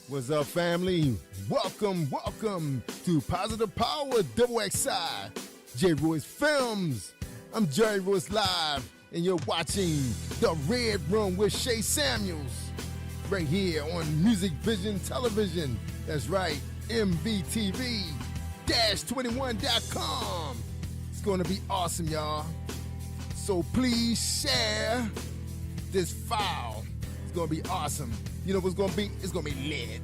What's up, family? Welcome to Positive Power Double XI, J. Royce Films. I'm Jerry Royce Live, and you're watching The Red Room with Shay Samuels, right here on Music Vision Television. That's right, MVTV-21.com. It's going to be awesome, y'all. So please share this file. It's going to be awesome. You know what's going to be? It's going to be lit.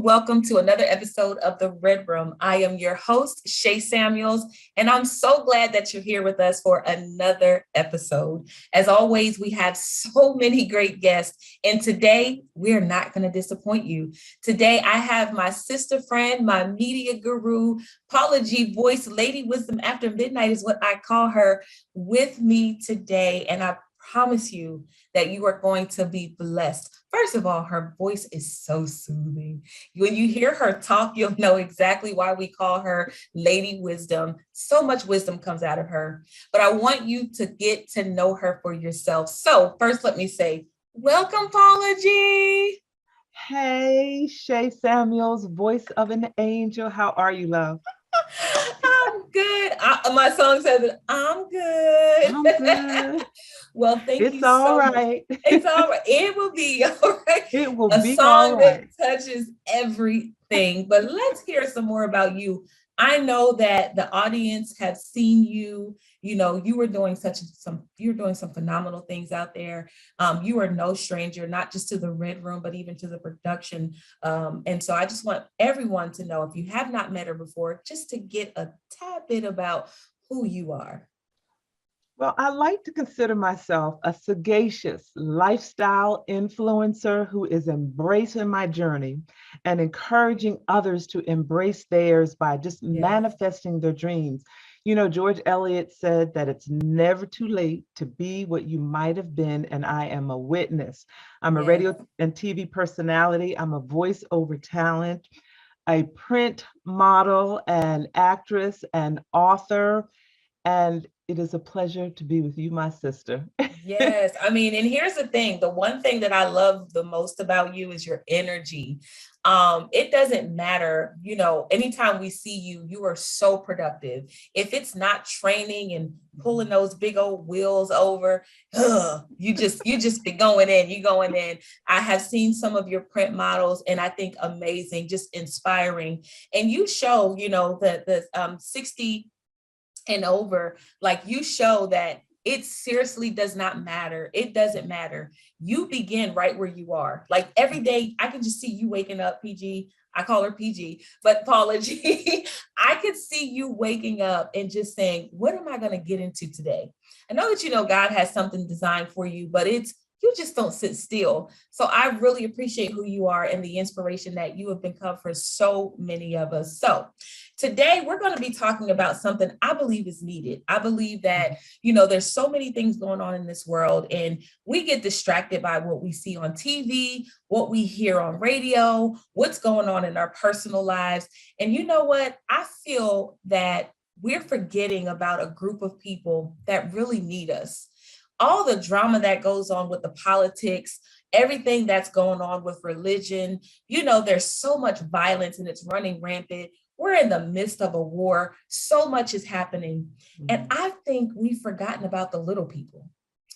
Welcome to another episode of The Red Room. I am your host, Shay Samuels, and I'm so glad that you're here with us for another episode. As always, we have so many great guests, and today we're not going to disappoint you. Today, I have my sister friend, my media guru, Paula G. Voice, Lady Wisdom After Midnight is what I call her, with me today, and I promise you that you are going to be blessed. First of all, her voice is so soothing. When you hear her talk, you'll know exactly why we call her Lady Wisdom. So much wisdom comes out of her. But I want you to get to know her for yourself. So first, let me say, welcome, Paula G. Hey, Shay Samuels, voice of an angel. How are you, love? I'm good. My song says, I'm good. I'm good. Well, thank it's you all so right. much. It's all right. It will be all right. It will A be song all right. that touches everything. But let's hear some more about you. I know that the audience have seen you. You know, you're doing some phenomenal things out there. You are no stranger, not just to the Red Room, but even to the production. And so I just want everyone to know, if you have not met her before, just to get a tad bit about who you are. Well, I like to consider myself a sagacious lifestyle influencer who is embracing my journey and encouraging others to embrace theirs by just manifesting their dreams. You know, George Eliot said that it's never too late to be what you might have been, and I am a witness. I'm a radio and TV personality. I'm a voiceover talent, a print model, and actress, and author. And it is a pleasure to be with you, my sister. Yes. I mean, and here's the thing. The one thing that I love the most about you is your energy. It doesn't matter, you know, anytime we see you, you are so productive. If it's not training and pulling those big old wheels over, you just be going in, you going in. I have seen some of your print models, and I think amazing, just inspiring. And you show, you know, the 60 and over, like, you show that it seriously does not matter. It doesn't matter. You begin right where you are. Like, every day, I can just see you waking up, PG. I call her PG, but Paula G. I could see you waking up and just saying, what am I going to get into today? I know that, you know, God has something designed for you, but you just don't sit still. So I really appreciate who you are and the inspiration that you have become for so many of us. So today we're going to be talking about something I believe is needed. I believe that, you know, there's so many things going on in this world, and we get distracted by what we see on TV, what we hear on radio, what's going on in our personal lives. And you know what? I feel that we're forgetting about a group of people that really need us. All the drama that goes on with the politics, everything that's going on with religion, you know, there's so much violence and it's running rampant. We're in the midst of a war. So much is happening. And I think we've forgotten about the little people.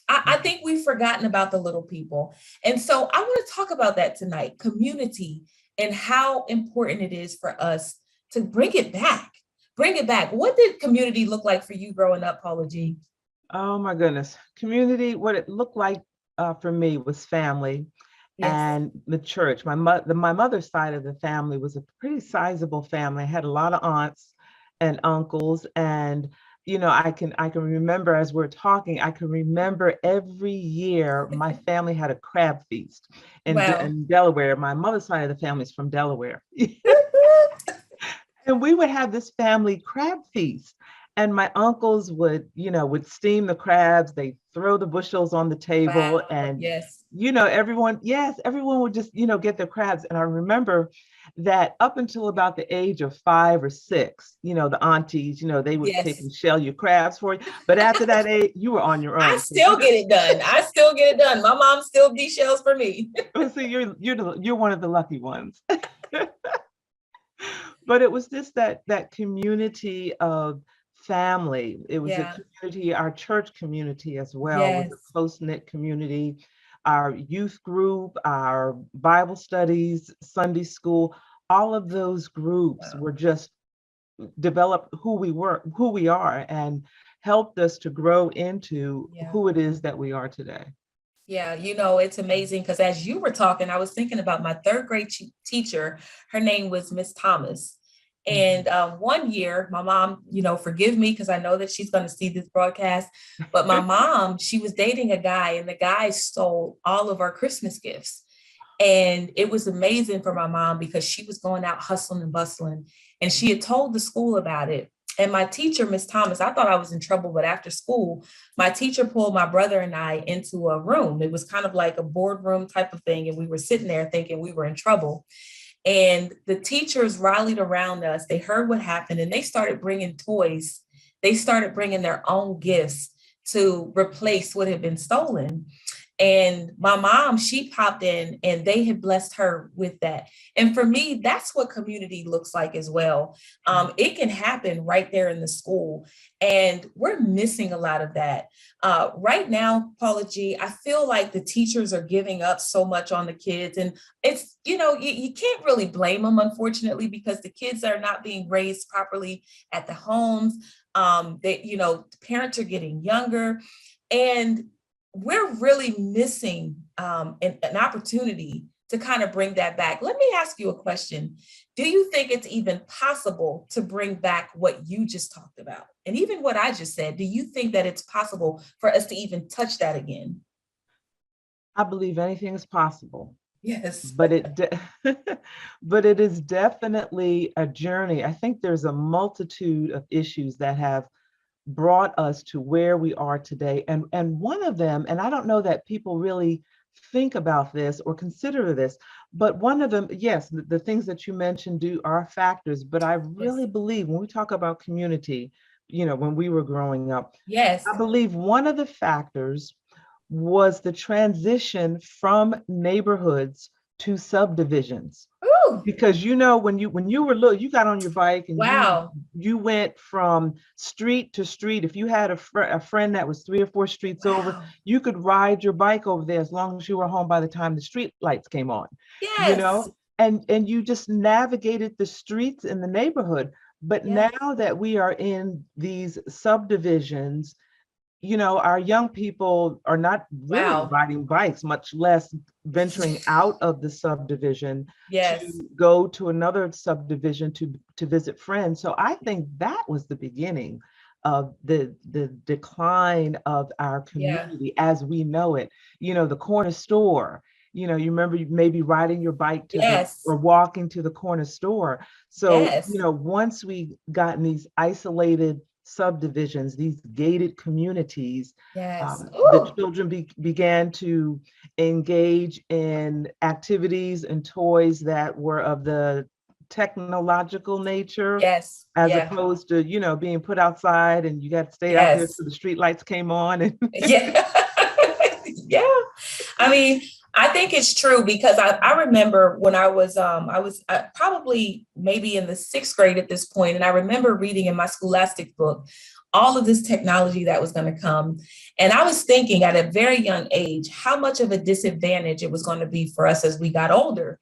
I think we've forgotten about the little people. And so I want to talk about that tonight, community, and how important it is for us to bring it back. Bring it back. What did community look like for you growing up, Paula G? Oh my goodness. Community, what it looked like for me was family and the church. My mother's side of the family was a pretty sizable family. I had a lot of aunts and uncles, and you know, I can remember, as we're talking, I can remember every year my family had a crab feast in Delaware. My mother's side of the family is from Delaware. And we would have this family crab feast. And my uncles would steam the crabs. They throw the bushels on the table, Wow. and Yes. everyone would just, get their crabs. And I remember that up until about the age of 5 or 6, the aunties, they would take Yes. and shell your crabs for you. But after that age, you were on your I own. So still get it done. I still get it done. My mom still de-shells for me. see, you're one of the lucky ones. But it was just that community of family. It was a Yeah. community, our church community as well, was a Yes. close-knit community. Our youth group, our Bible studies, Sunday school, all of those groups Wow. were just developed who we are, and helped us to grow into Yeah. who it is that we are today. Yeah, it's amazing because as you were talking, I was thinking about my third grade teacher. Her name was Miss Thomas. Mhm. And one year, my mom, forgive me because I know that she's going to see this broadcast, but my mom, she was dating a guy and the guy stole all of our Christmas gifts. And it was amazing for my mom because she was going out hustling and bustling. And she had told the school about it. And my teacher, Miss Thomas, I thought I was in trouble, but after school, my teacher pulled my brother and I into a room. It was kind of like a boardroom type of thing. And we were sitting there thinking we were in trouble. And the teachers rallied around us. They heard what happened and they started bringing toys. They started bringing their own gifts to replace what had been stolen. And my mom, she popped in and they had blessed her with that. And for me, that's what community looks like as well. It can happen right there in the school. And we're missing a lot of that. Right now, Paula G, I feel like the teachers are giving up so much on the kids. And it's, you can't really blame them, unfortunately, because the kids are not being raised properly at the homes. Parents are getting younger. And we're really missing an opportunity to kind of bring that back. Let me ask you a question. Do you think it's even possible to bring back what you just talked about? And even what I just said, do you think that it's possible for us to even touch that again? I believe anything is possible. Yes. But but it is definitely a journey. I think there's a multitude of issues that have brought us to where we are today. And one of them, and I don't know that people really think about this or consider this, but one of them, yes, the things that you mentioned are factors, but I Yes. really believe when we talk about community, when we were growing up, Yes. I believe one of the factors was the transition from neighborhoods to subdivisions. Ooh, Because when you were little, you got on your bike and you wow. you went from street to street. If you had a friend that was 3 or 4 streets over, Wow. you could ride your bike over there as long as you were home by the time the street lights came on. you Yes. know and you just navigated the streets in the neighborhood. But Yes. now that we are in these subdivisions, our young people are not really Wow. riding bikes, much less venturing out of the subdivision to Yes. go to another subdivision to visit friends. So I think that was the beginning of the decline of our Yeah. community as we know it. The corner store. You remember maybe riding your bike Yes. or walking to the corner store. So, Yes. once we got in these isolated subdivisions, these gated communities, Yes. the Ooh. children began to engage in activities and toys that were of the technological nature, Yes. as Yeah. opposed to, being put outside and you got to stay out there Yes. till the street lights came on. And Yeah. Yeah. I mean, I think it's true because I remember when I was probably maybe in the sixth grade at this point, and I remember reading in my scholastic book all of this technology that was going to come. And I was thinking at a very young age how much of a disadvantage it was going to be for us as we got older.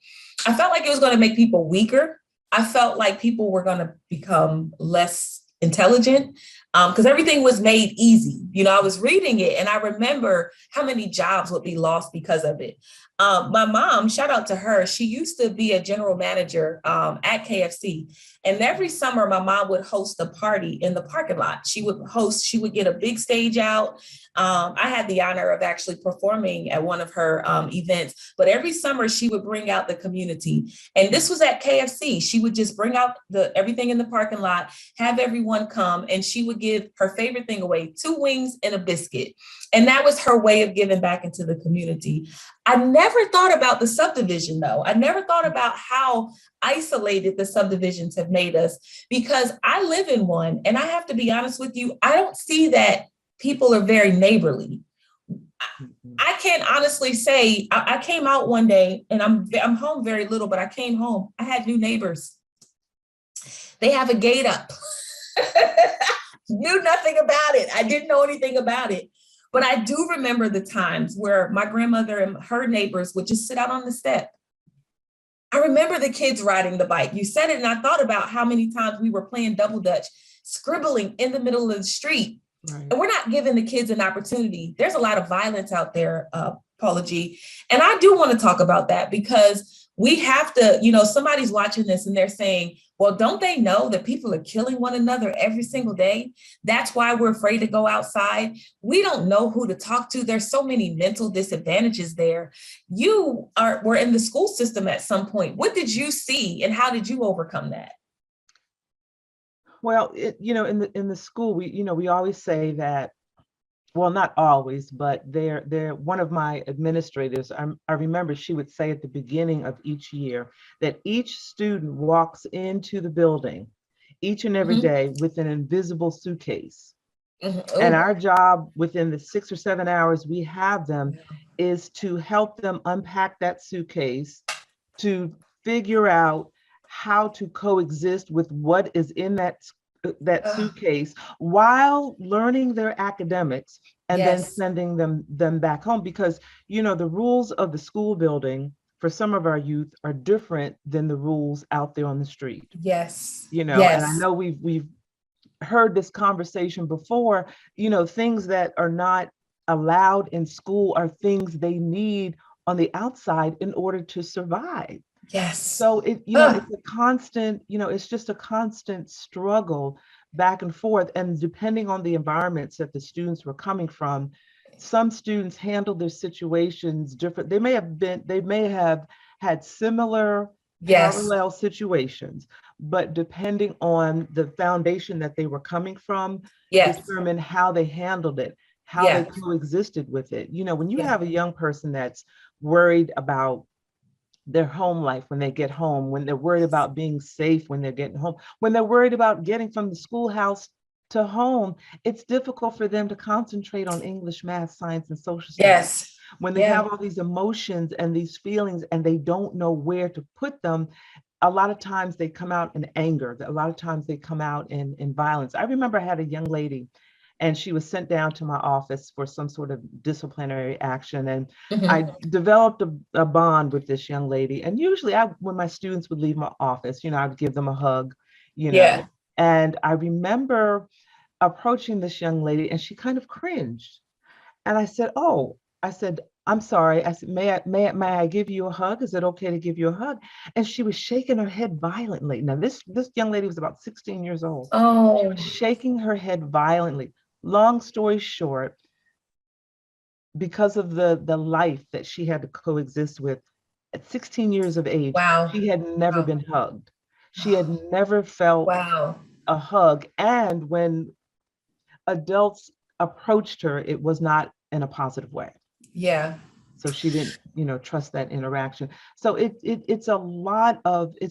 I felt like it was going to make people weaker. I felt like people were going to become less intelligent because everything was made easy. I was reading it and I remember how many jobs would be lost because of it. My mom, shout out to her, she used to be a general manager at KFC. And every summer, my mom would host a party in the parking lot. She would get a big stage out. I had the honor of actually performing at one of her events, but every summer she would bring out the community. And this was at KFC. She would just bring out everything in the parking lot, have everyone come, and she would give her favorite thing away, 2 wings and a biscuit. And that was her way of giving back into the community. I never thought about the subdivision, though. I never thought about how isolated the subdivisions have made us, because I live in one. And I have to be honest with you, I don't see that people are very neighborly. I can't honestly say, I came out one day, and I'm home very little, but I came home. I had new neighbors. They have a gate up. Knew nothing about it. I didn't know anything about it. But I do remember the times where my grandmother and her neighbors would just sit out on the step. I remember the kids riding the bike. You said it, and I thought about how many times we were playing double dutch, scribbling in the middle of the street. Right. And we're not giving the kids an opportunity. There's a lot of violence out there, Paula G. And I do want to talk about that, because we have to, somebody's watching this and they're saying, well, don't they know that people are killing one another every single day? That's why we're afraid to go outside. We don't know who to talk to. There's so many mental disadvantages there. You were in the school system at some point. What did you see, and how did you overcome that? Well, in the school, we always say that, well, not always, but they're one of my administrators, I remember she would say at the beginning of each year that each student walks into the building each and every day with an invisible suitcase. And our job within the 6 or 7 hours we have them is to help them unpack that suitcase, to figure out how to coexist with what is in that suitcase while learning their academics, and then sending them back home, because the rules of the school building for some of our youth are different than the rules out there on the street. And I know we've heard this conversation before. Things that are not allowed in school are things they need on the outside in order to survive. So it's a constant, it's just a constant struggle back and forth. And depending on the environments that the students were coming from, some students handled their situations different. They may have had similar parallel situations, but depending on the foundation that they were coming from, determine how they handled it, how they coexisted with it. When you have a young person that's worried about their home life when they get home, when they're worried about being safe when they're getting home, when they're worried about getting from the schoolhouse to home, it's difficult for them to concentrate on English, math, science, and social studies. When they have all these emotions and these feelings and they don't know where to put them, a lot of times they come out in anger. A lot of times they come out in violence. I remember I had a young lady, and she was sent down to my office for some sort of disciplinary action. And I developed a bond with this young lady. And usually when my students would leave my office, I'd give them a hug, And I remember approaching this young lady, and she kind of cringed. And I said, I'm sorry. I said, may I give you a hug? Is it okay to give you a hug? And she was shaking her head violently. Now, this young lady was about 16 years old. She was shaking her head violently. Long story short, because of the life that she had to coexist with at 16 years of age, she had never been hugged. She had never felt a hug. And when adults approached her, it was not in a positive way. So she didn't, trust that interaction. So it's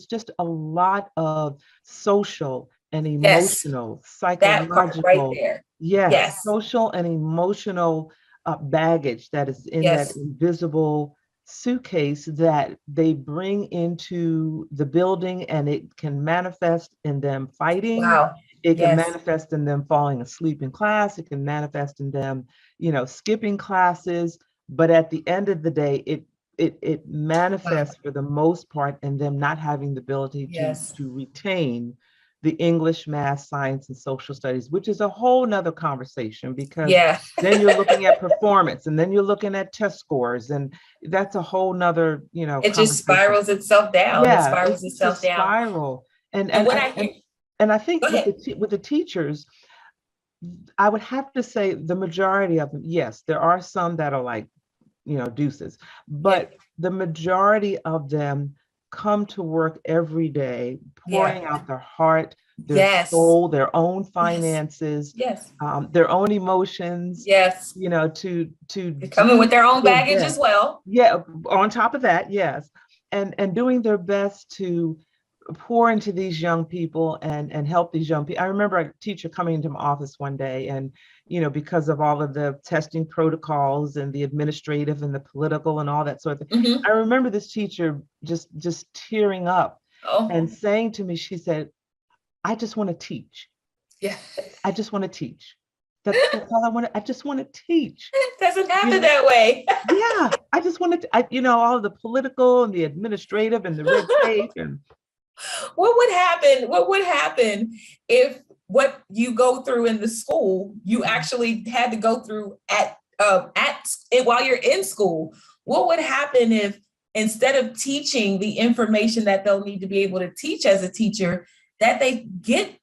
just a lot of social and emotional, psychological, right there. Social and emotional baggage that is in that invisible suitcase that they bring into the building, and it can manifest in them fighting. It can manifest in them falling asleep in class. It can manifest in them, skipping classes. But at the end of the day, it manifests for the most part in them not having the ability to retain the English, math, science, and social studies, which is a whole nother conversation, because then you're looking at performance, and then you're looking at test scores, and that's a whole nother, it just spirals itself down. It spirals itself down. Spiral. And I think with the teachers, I would have to say the majority of them, yes, there are some that are like, deuces, but the majority of them come to work every day, pouring out their heart, their Yes. soul, their own Yes. finances, Yes. their own emotions, Yes. to They come in with do their own their baggage as best. well. Yeah, on top of that, yes. And doing their best to pour into these young people and help these young people. I remember a teacher coming into my office one day, and because of all of the testing protocols and the administrative and the political and all that sort of thing, Hmm. I remember this teacher just tearing up Oh, and saying to me, she said, I just want to teach. yeah. I just want to teach. That's all I want to, I just want to teach. It doesn't You happen know, that way. yeah, I just wanted to, all of the political and the administrative and the red tape and What would happen? What would happen if what you go through in the school, you actually had to go through at while you're in school? What would happen if instead of teaching the information that they'll need to be able to teach as a teacher, that they get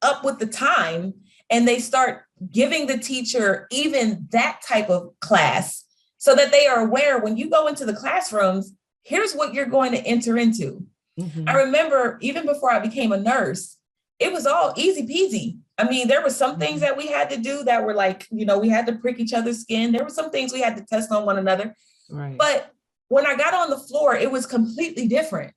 up with the time and they start giving the teacher even that type of class so that they are aware when you go into the classrooms, here's what you're going to enter into. I Mhm, remember even before I became a nurse, it was all easy peasy. I mean, there were some things mhm. that we had to do that were like, we had to prick each other's skin. There were some things we had to test on one another. Right. But when I got on the floor, it was completely different.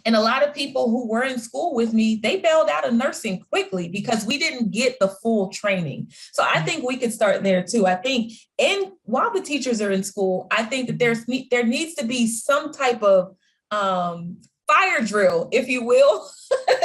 And a lot of people who were in school with me, they bailed out of nursing quickly because we didn't get the full training. So I think we could start there too. I think while the teachers are in school, I think that there needs to be some type of fire drill, if you will.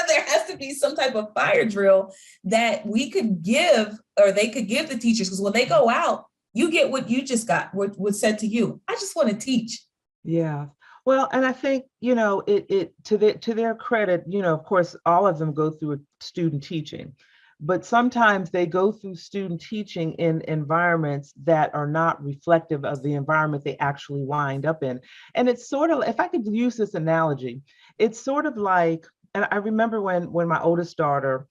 There has to be some type of fire drill that we could give, or they could give the teachers, because when they go out, you get what you just got, what was said to you. I just want to teach. Yeah. Well, and I think, it to their credit, of course, all of them go through a student teaching, but sometimes they go through student teaching in environments that are not reflective of the environment they actually wind up in. And it's sort of, if I could use this analogy, it's sort of like, and I remember when my oldest daughter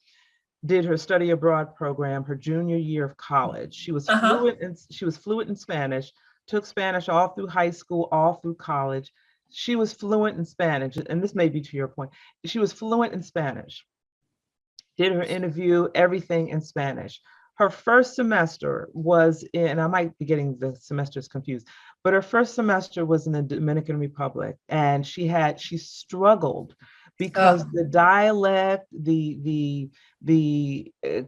did her study abroad program her junior year of college. Uh-huh. She was fluent in Spanish, took Spanish all through high school, all through college. She was fluent in Spanish, and this may be to your point. She was fluent in Spanish, did her interview, everything in Spanish. Her first semester was in, I might be getting the semesters confused, but her first semester was in the Dominican Republic, and she struggled because Oh, the dialect, the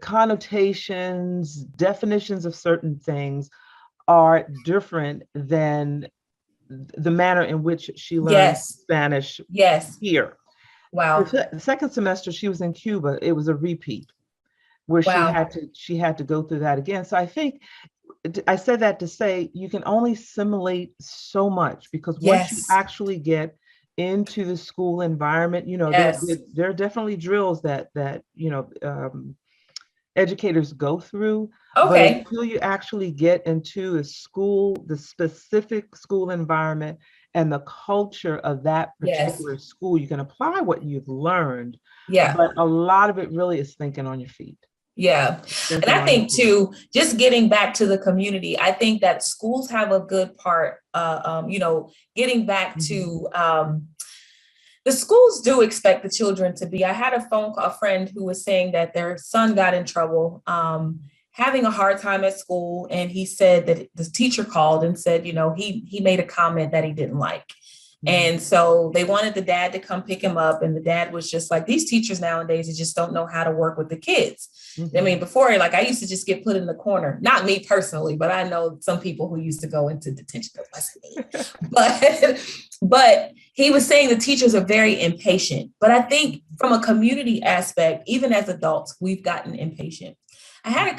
connotations, definitions of certain things are different than the manner in which she learned yes. Spanish Yes. here. Wow. The second semester she was in Cuba, it was a repeat where Wow. she had to go through that again. So I think I said that to say you can only simulate so much, because once you Yes. actually get into the school environment, Yes. there are definitely drills that educators go through, but Okay. until you actually get into the specific school environment and the culture of that Yes. particular school, you can apply what you've learned, Yeah. but a lot of it really is thinking on your feet. Yeah. And Thinking I on your think feet. too, just getting back to the community, I think that schools have a good part, getting back Mhm. to the schools do expect the children to be. I had a friend who was saying that their son got in trouble, having a hard time at school. And he said that the teacher called and said, he made a comment that he didn't like. Mhm. And so they wanted the dad to come pick him up. And the dad was just like, these teachers nowadays, they just don't know how to work with the kids. I mean, Mhm. before, like, I used to just get put in the corner, not me personally, but I know some people who used to go into detention. That wasn't me. But he was saying the teachers are very impatient. But I think from a community aspect, even as adults, we've gotten impatient. I have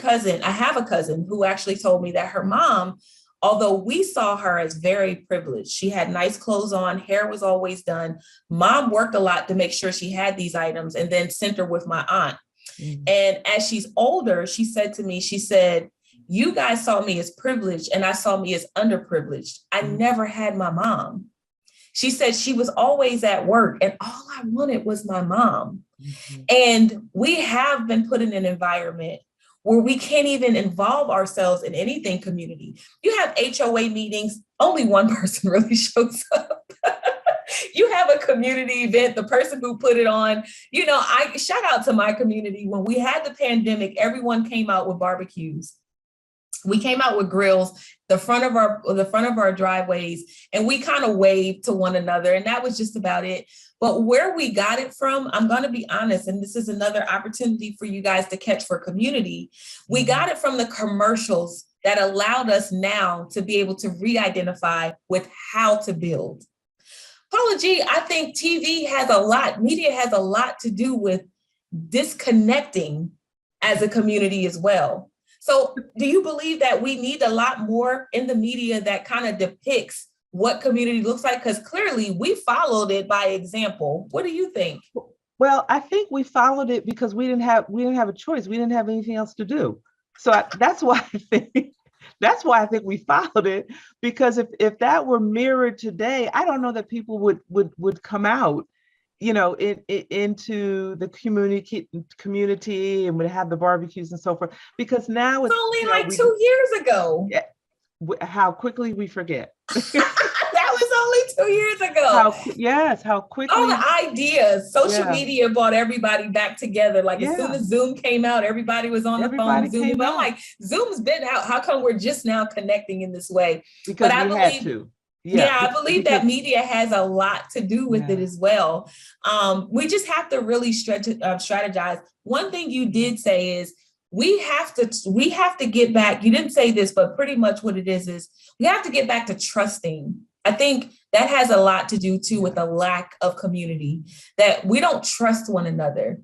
a cousin who actually told me that her mom, although we saw her as very privileged, she had nice clothes on, hair was always done. Mom worked a lot to make sure she had these items and then sent her with my aunt. Mhm. And as she's older, she said to me, she said, you guys saw me as privileged and I saw me as underprivileged. I Mhm. never had my mom. She said she was always at work and all I wanted was my mom. Mhm. And we have been put in an environment where we can't even involve ourselves in anything community. You have HOA meetings, only one person really shows up. You have a community event, the person who put it on, I shout out to my community. When we had the pandemic, everyone came out with barbecues. We came out with grills, the front of our driveways, and we kind of waved to one another. And that was just about it. But where we got it from, I'm going to be honest, and this is another opportunity for you guys to catch for community. We got it from the commercials that allowed us now to be able to re-identify with how to build. Paula G, I think media has a lot to do with disconnecting as a community as well. So do you believe that we need a lot more in the media that kind of depicts what community looks like? Because clearly we followed it by example. What do you think? Well, I think we followed it because we didn't have a choice. We didn't have anything else to do. So that's why I think we followed it, because if that were mirrored today, I don't know that people would come out, into the community and would have the barbecues and so forth. Because now it's only 2 years ago. Yeah, how quickly we forget. That was only 2 years ago. How quickly. All the ideas, social media brought everybody back together. Like as soon as Zoom came out, everybody was on the phone Zooming. But I'm like, Zoom's been out. How come we're just now connecting in this way? Because I believe, had to. I believe that media has a lot to do with it as well. We just have to really strategize. One thing you did say is we have to get back. You didn't say this, but pretty much what it is we have to get back to trusting. I think that has a lot to do too with the lack of community, that we don't trust one another.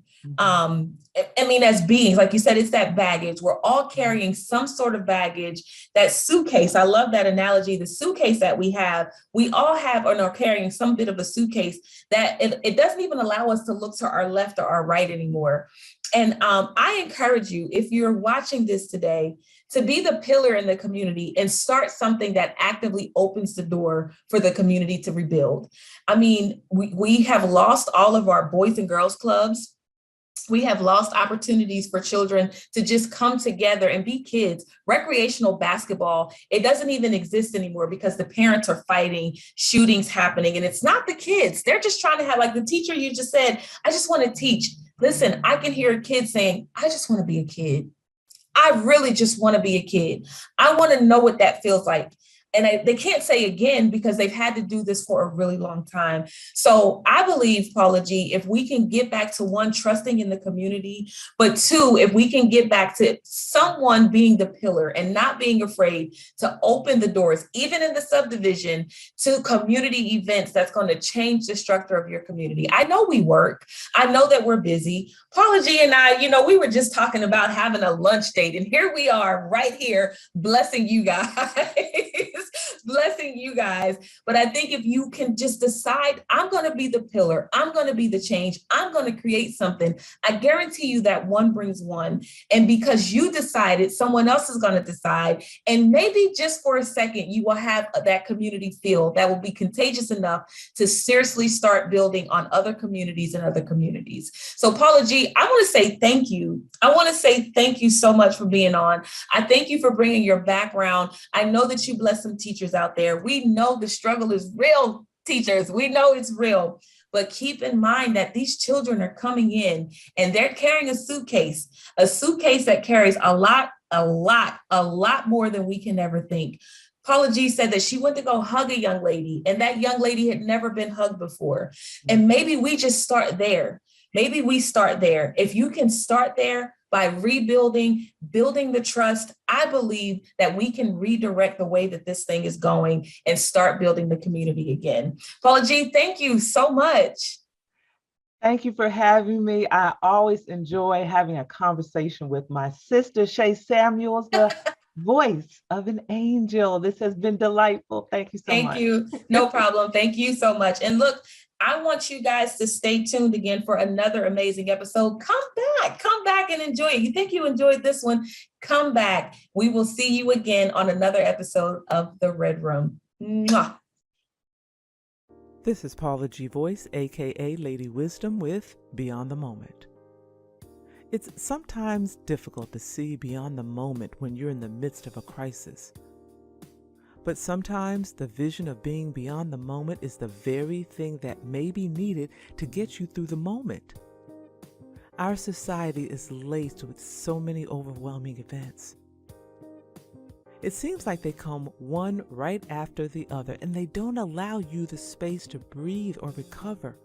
As beings, like you said, it's that baggage. We're all carrying some sort of baggage. That suitcase, I love that analogy. The suitcase that we all have or are carrying some bit of a suitcase that it doesn't even allow us to look to our left or our right anymore. And I encourage you, if you're watching this today, to be the pillar in the community and start something that actively opens the door for the community to rebuild. We have lost all of our boys and girls clubs. We have lost opportunities for children to just come together and be kids. Recreational basketball, it doesn't even exist anymore because the parents are fighting, shootings happening, and it's not the kids. They're just trying to have, like the teacher you just said, I just want to teach. Listen, I can hear a kid saying, I just want to be a kid. I really just want to be a kid. I want to know what that feels like. And they can't say again because they've had to do this for a really long time. So I believe, Paula G, if we can get back to one, trusting in the community, but two, if we can get back to someone being the pillar and not being afraid to open the doors, even in the subdivision, to community events that's going to change the structure of your community. I know we work. I know that we're busy. Paula G and I, we were just talking about having a lunch date, and here we are right here blessing you guys. Blessing you guys. But I think if you can just decide, I'm going to be the pillar, I'm going to be the change, I'm going to create something, I guarantee you that one brings one. And because you decided, someone else is going to decide. And maybe just for a second, you will have that community feel that will be contagious enough to seriously start building on other communities and other communities. So Paula G, I want to say thank you. I want to say thank you so much for being on. I thank you for bringing your background. I know that you bless some teachers out there. We know the struggle is real, teachers. We know it's real. But keep in mind that these children are coming in and they're carrying a suitcase that carries a lot more than we can ever think. Paula G said that she went to go hug a young lady, and that young lady had never been hugged before. And maybe we just start there. Maybe we start there. If you can start there by rebuilding, building the trust, I believe that we can redirect the way that this thing is going and start building the community again. Paula G, thank you so much. Thank you for having me. I always enjoy having a conversation with my sister, Shay Samuels, the voice of an angel. This has been delightful. Thank you so much. Thank you. No problem. Thank you so much. And look, I want you guys to stay tuned again for another amazing episode. Come back and enjoy it. You think you enjoyed this one? Come back. We will see you again on another episode of The Red Room. Mwah. This is Paula G. Voice, aka Lady Wisdom, with Beyond the Moment. It's sometimes difficult to see beyond the moment when you're in the midst of a crisis. But sometimes the vision of being beyond the moment is the very thing that may be needed to get you through the moment. Our society is laced with so many overwhelming events. It seems like they come one right after the other, and they don't allow you the space to breathe or recover.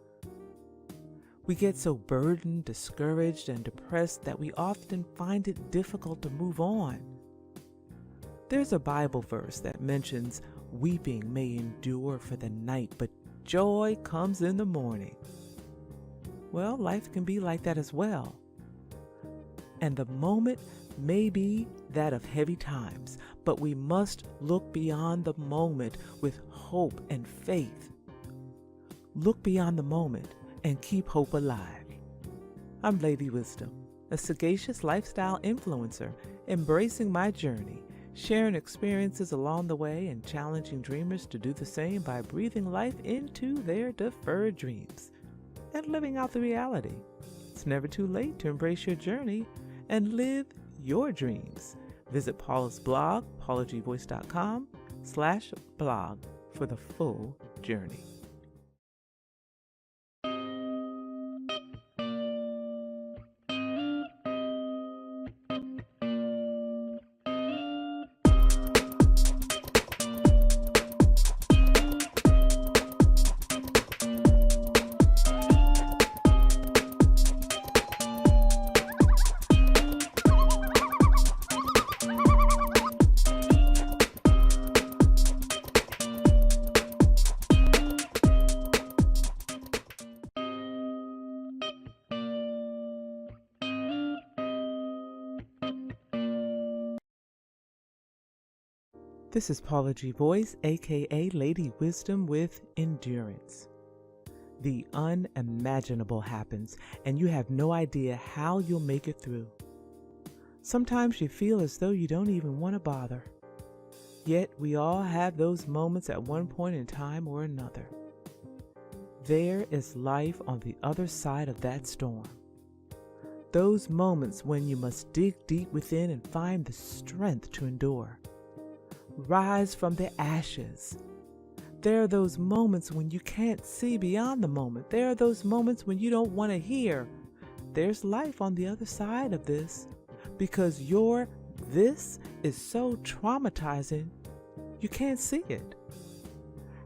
We get so burdened, discouraged, and depressed that we often find it difficult to move on. There's a Bible verse that mentions weeping may endure for the night, but joy comes in the morning. Well, life can be like that as well. And the moment may be that of heavy times, but we must look beyond the moment with hope and faith. Look beyond the moment and keep hope alive. I'm Lady Wisdom, a sagacious lifestyle influencer, embracing my journey, sharing experiences along the way and challenging dreamers to do the same by breathing life into their deferred dreams and living out the reality. It's never too late to embrace your journey and live your dreams. Visit Paula's blog, paulagvoice.com/blog for the full journey. This is Paula G. Voice, aka Lady Wisdom with Endurance. The unimaginable happens, and you have no idea how you'll make it through. Sometimes you feel as though you don't even want to bother. Yet we all have those moments at one point in time or another. There is life on the other side of that storm. Those moments when you must dig deep within and find the strength to endure. Rise from the ashes. There are those moments when you can't see beyond the moment. There are those moments when you don't want to hear. There's life on the other side of this, because your this is so traumatizing, you can't see it.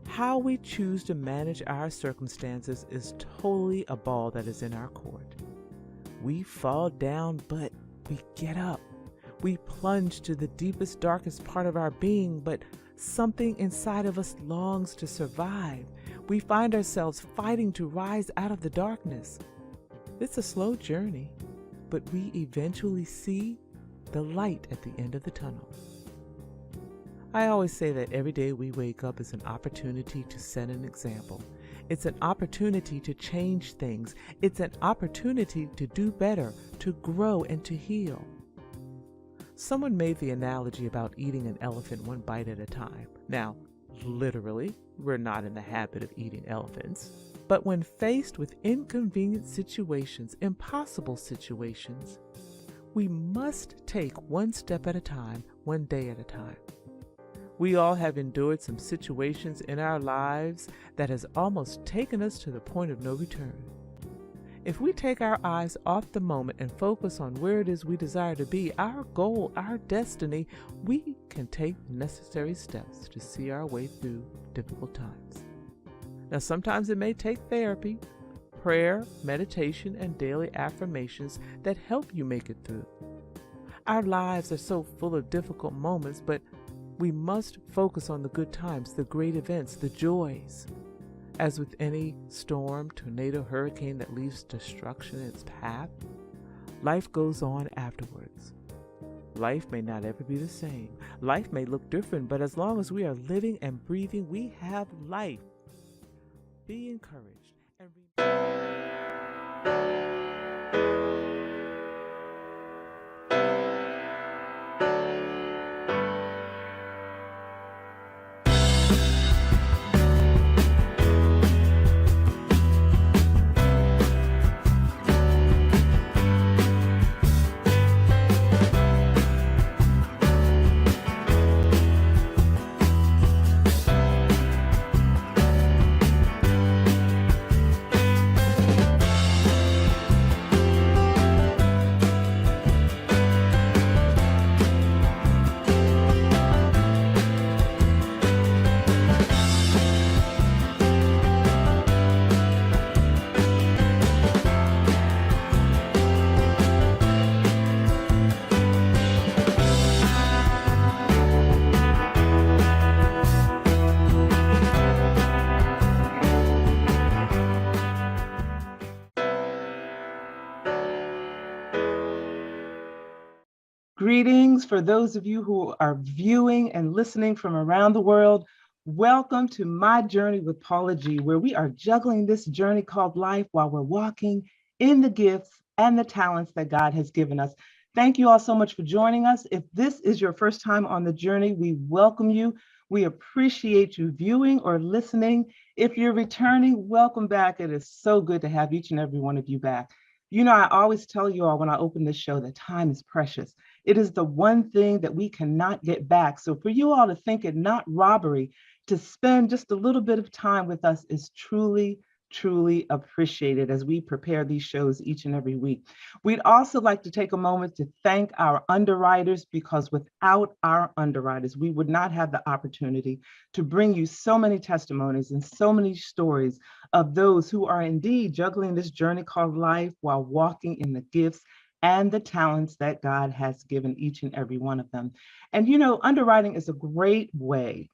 How we choose to manage our circumstances is totally a ball that is in our court. We fall down, but we get up. We plunge to the deepest, darkest part of our being, but something inside of us longs to survive. We find ourselves fighting to rise out of the darkness. It's a slow journey, but we eventually see the light at the end of the tunnel. I always say that every day we wake up is an opportunity to set an example. It's an opportunity to change things. It's an opportunity to do better, to grow, and to heal. Someone made the analogy about eating an elephant one bite at a time. Now, literally, we're not in the habit of eating elephants. But when faced with inconvenient situations, impossible situations, we must take one step at a time, one day at a time. We all have endured some situations in our lives that has almost taken us to the point of no return. If we take our eyes off the moment and focus on where it is we desire to be, our goal, our destiny, we can take necessary steps to see our way through difficult times. Now, sometimes it may take therapy, prayer, meditation, and daily affirmations that help you make it through. Our lives are so full of difficult moments, but we must focus on the good times, the great events, the joys. As with any storm, tornado, hurricane that leaves destruction in its path, life goes on afterwards. Life may not ever be the same. Life may look different, but as long as we are living and breathing, we have life. Be encouraged and Greetings for those of you who are viewing and listening from around the world. Welcome to My Journey with Paula G, where we are juggling this journey called life while we're walking in the gifts and the talents that God has given us. Thank you all so much for joining us. If this is your first time on the journey, we welcome you. We appreciate you viewing or listening. If you're returning, welcome back. It is so good to have each and every one of you back. You know, I always tell you all when I open this show that time is precious. It is the one thing that we cannot get back. So for you all to think it not robbery to spend just a little bit of time with us is truly, truly appreciated as we prepare these shows each and every week. We'd also like to take a moment to thank our underwriters, because without our underwriters, we would not have the opportunity to bring you so many testimonies and so many stories of those who are indeed juggling this journey called life while walking in the gifts and the talents that God has given each and every one of them. And you know, underwriting is a great way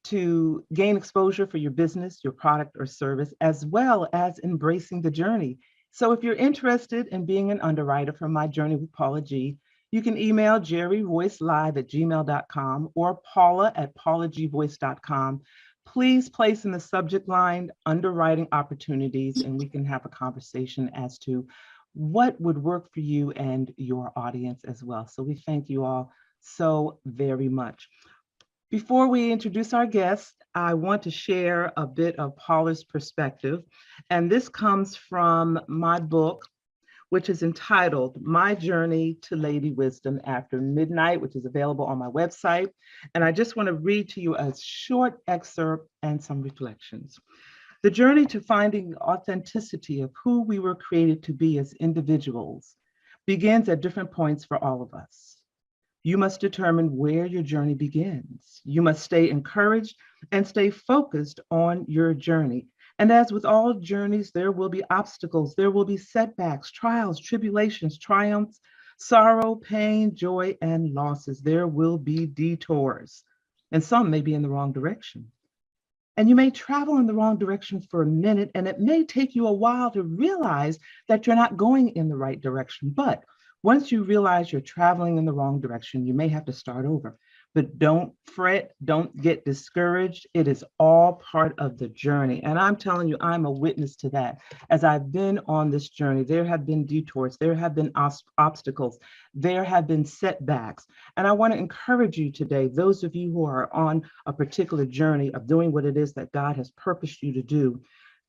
to gain exposure for your business, your product or service, as well as embracing the journey. So if you're interested in being an underwriter for My Journey with Paula G, you can email jerryvoicelive@gmail.com or paula@paulagvoice.com. Please place in the subject line underwriting opportunities, and we can have a conversation as to what would work for you and your audience as well. So we thank you all so very much. Before we introduce our guest, I want to share a bit of Paula's perspective. And this comes from my book, which is entitled My Journey to Lady Wisdom After Midnight, which is available on my website. And I just want to read to you a short excerpt and some reflections. The journey to finding the authenticity of who we were created to be as individuals begins at different points for all of us. You must determine where your journey begins. You must stay encouraged and stay focused on your journey. And as with all journeys, there will be obstacles, there will be setbacks, trials, tribulations, triumphs, sorrow, pain, joy, and losses. There will be detours, and some may be in the wrong direction. And you may travel in the wrong direction for a minute, and it may take you a while to realize that you're not going in the right direction. But once you realize you're traveling in the wrong direction, you may have to start over. But don't fret, don't get discouraged. It is all part of the journey. And I'm telling you, I'm a witness to that. As I've been on this journey, there have been detours, there have been obstacles, there have been setbacks. And I want to encourage you today, those of you who are on a particular journey of doing what it is that God has purposed you to do,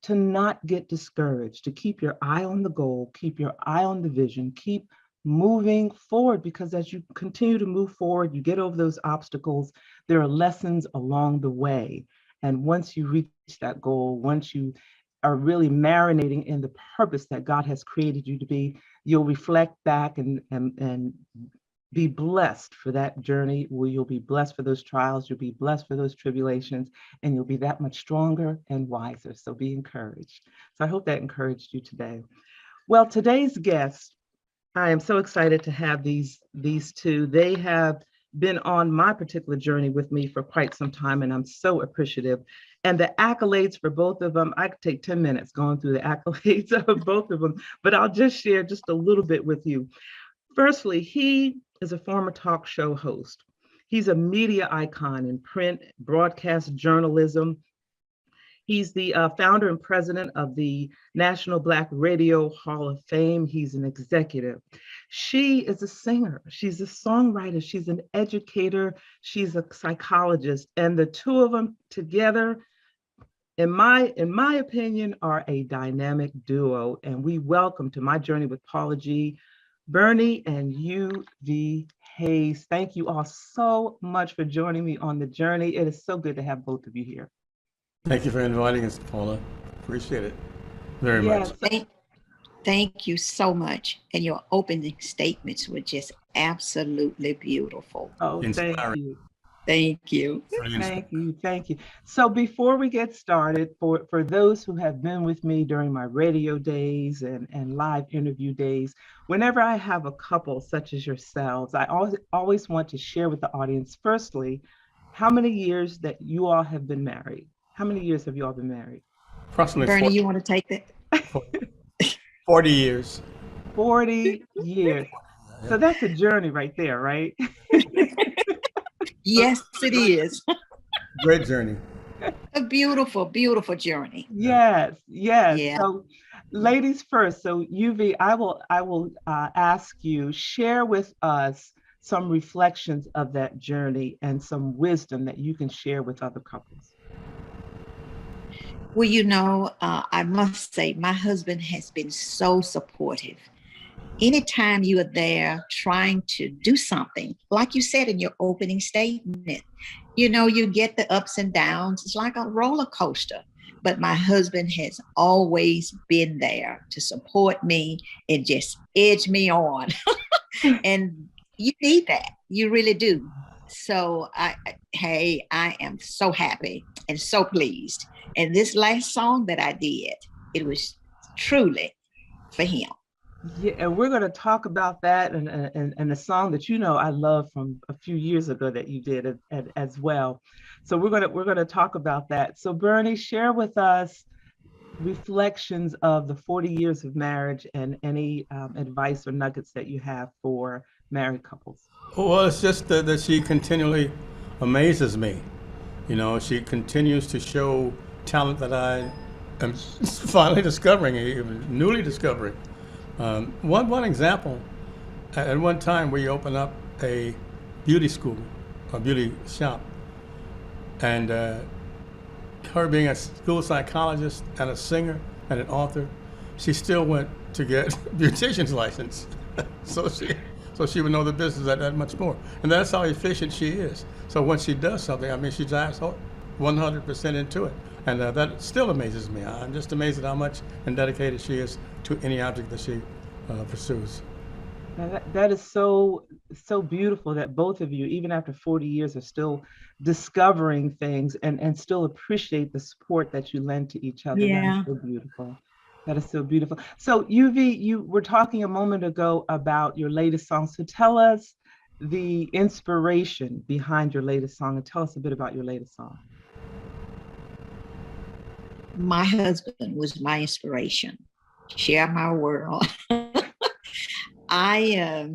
to not get discouraged, to keep your eye on the goal, keep your eye on the vision, keep moving forward, because as you continue to move forward, you get over those obstacles, there are lessons along the way. And once you reach that goal, once you are really marinating in the purpose that God has created you to be, you'll reflect back and be blessed for that journey, where you'll be blessed for those trials, you'll be blessed for those tribulations, and you'll be that much stronger and wiser. So be encouraged. So I hope that encouraged you today. Well, today's guest, I am so excited to have these two. They have been on my particular journey with me for quite some time, and I'm so appreciative. And the accolades for both of them, I could take 10 minutes going through the accolades of both of them, but I'll just share just a little bit with you. Firstly, he is a former talk show host. He's a media icon in print, broadcast journalism. He's the founder and president of the National Black Radio Hall of Fame. He's an executive. She is a singer. She's a songwriter. She's an educator. She's a psychologist. And the two of them together, in my opinion, are a dynamic duo. And we welcome to My Journey with Paula G, Bernie and UV Hayes. Thank you all so much for joining me on the journey. It is so good to have both of you here. Thank you for inviting us, Paula. Appreciate it very much. Thank you so much. And your opening statements were just absolutely beautiful. Oh, Inspiring. thank you. Thank you. Thank you. Thank you. So before we get started, for those who have been with me during my radio days and live interview days, whenever I have a couple such as yourselves, I always want to share with the audience, firstly, how many years that you all have been married. How many years have you all been married? Approximately Bernie, 40, you want to take that? 40 years. 40 years. So that's a journey right there, right? Yes, it is. Great journey. A beautiful, beautiful journey. Yes, yes. Yeah. So, ladies first. So, UV, I will ask you share with us some reflections of that journey and some wisdom that you can share with other couples. Well, I must say, my husband has been so supportive. Anytime you are there trying to do something, like you said in your opening statement, you get the ups and downs. It's like a roller coaster. But my husband has always been there to support me and just edge me on. And you need that. You really do. So I am so happy and so pleased. And this last song that I did, it was truly for him. Yeah, and we're going to talk about that and a song that I love from a few years ago that you did as well. So we're going to talk about that. So Bernie, share with us reflections of the 40 years of marriage and any advice or nuggets that you have for married couples. Well, it's just that she continually amazes me. She continues to show talent that I am finally discovering, even newly discovering. One example, at one time we opened up a beauty school, a beauty shop, and her being a school psychologist and a singer and an author, she still went to get beautician's license, so she would know the business that much more, and that's how efficient she is. So when she does something, I mean, she dives 100% into it, and that still amazes me. I'm just amazed at how much and dedicated she is to any object that she pursues. That is so beautiful that both of you, even after 40 years, are still discovering things and still appreciate the support that you lend to each other. Yeah. That is so beautiful. That is so beautiful. So UV, you were talking a moment ago about your latest song. So tell us the inspiration behind your latest song and tell us a bit about your latest song. My husband was my inspiration. Share my world. I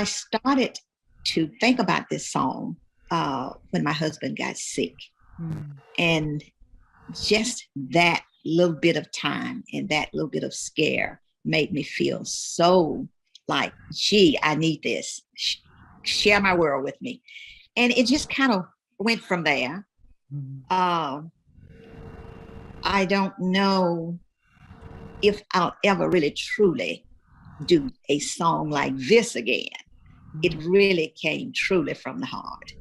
started to think about this song when my husband got sick. And just that little bit of time and that little bit of scare made me feel so like, gee, I need this. Share my world with me. And it just kind of went from there. I don't know if I'll ever really truly do a song like this again. It really came truly from the heart.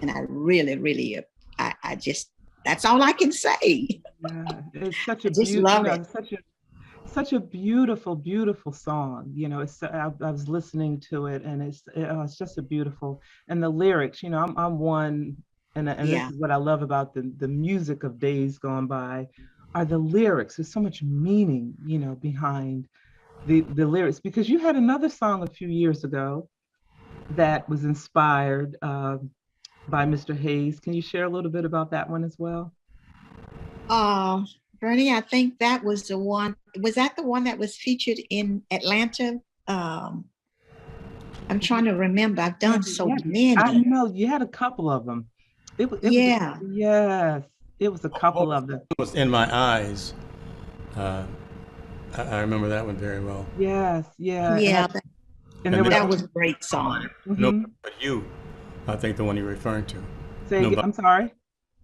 And I really, really, I just, that's all I can say. Yeah, it's such a such a beautiful, beautiful song. I was listening to it and it's just a beautiful, and the lyrics, I'm one, and this is what I love about the music of Days Gone By, are the lyrics. There's so much meaning, behind the lyrics, because you had another song a few years ago that was inspired by Mr. Hayes. Can you share a little bit about that one as well? Bernie, I think that was the one. Was that the one that was featured in Atlanta? I'm trying to remember. I've done so many. I know you had a couple of them. It was a couple of them. It was In My Eyes. I remember that one very well. Yes, yeah. Yeah, that was a great song. Nobody But You, I think the one you're referring to. I'm sorry?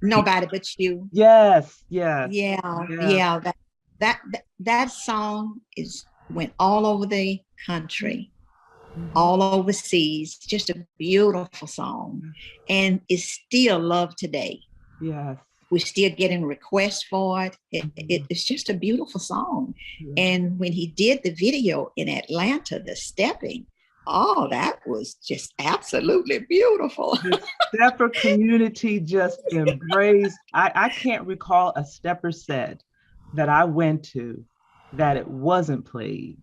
Nobody But You. Yes. Yeah. That song went all over the country, all overseas. Just a beautiful song, and it's still loved today. Yes. We're still getting requests for it. It's just a beautiful song. Yeah. And when he did the video in Atlanta, the stepping, that was just absolutely beautiful. The stepper community just embraced. I can't recall a stepper set that I went to that it wasn't played.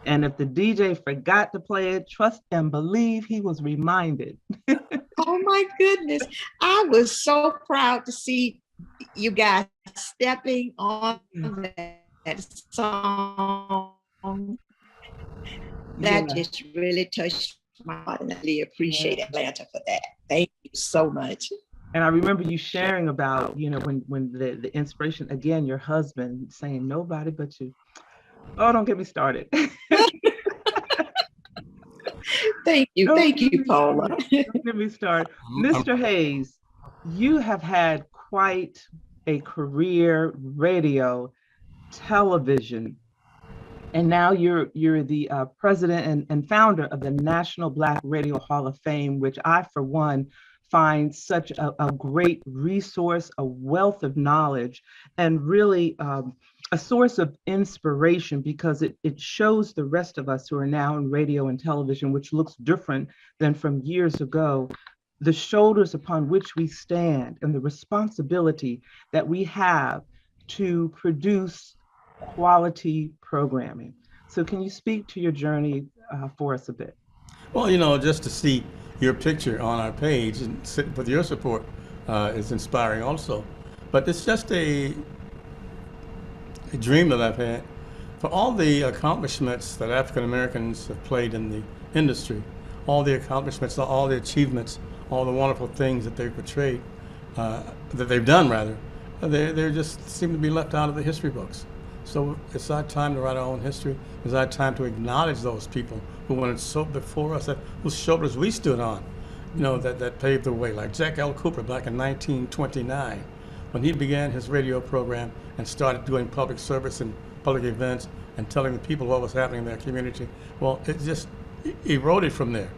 And if the DJ forgot to play it, trust and believe he was reminded. Oh my goodness. I was so proud to see you guys stepping on that song. That just really touched my heart, and I really appreciate Atlanta for that. Thank you so much. And I remember you sharing about, when the inspiration, again, your husband saying, nobody but you. Oh, don't get me started. Thank you, Paula. Don't get me started. Mr. Hayes, you have had quite a career, radio, television, and now you're the president and founder of the National Black Radio Hall of Fame, which I, for one, find such a great resource, a wealth of knowledge, and really a source of inspiration, because it shows the rest of us who are now in radio and television, which looks different than from years ago, the shoulders upon which we stand and the responsibility that we have to produce quality programming. So can you speak to your journey for us a bit? Well, just to see your picture on our page and sit with your support is inspiring also. But it's just a dream that I've had for all the accomplishments that African Americans have played in the industry, all the accomplishments, all the achievements, all the wonderful things that they've portrayed, that they've done rather, they just seem to be left out of the history books. So it's our time to write our own history. It's our time to acknowledge those people who went so before us, whose shoulders we stood on, that paved the way. Like Jack L. Cooper back in 1929, when he began his radio program and started doing public service and public events and telling the people what was happening in their community. Well, it just eroded from there.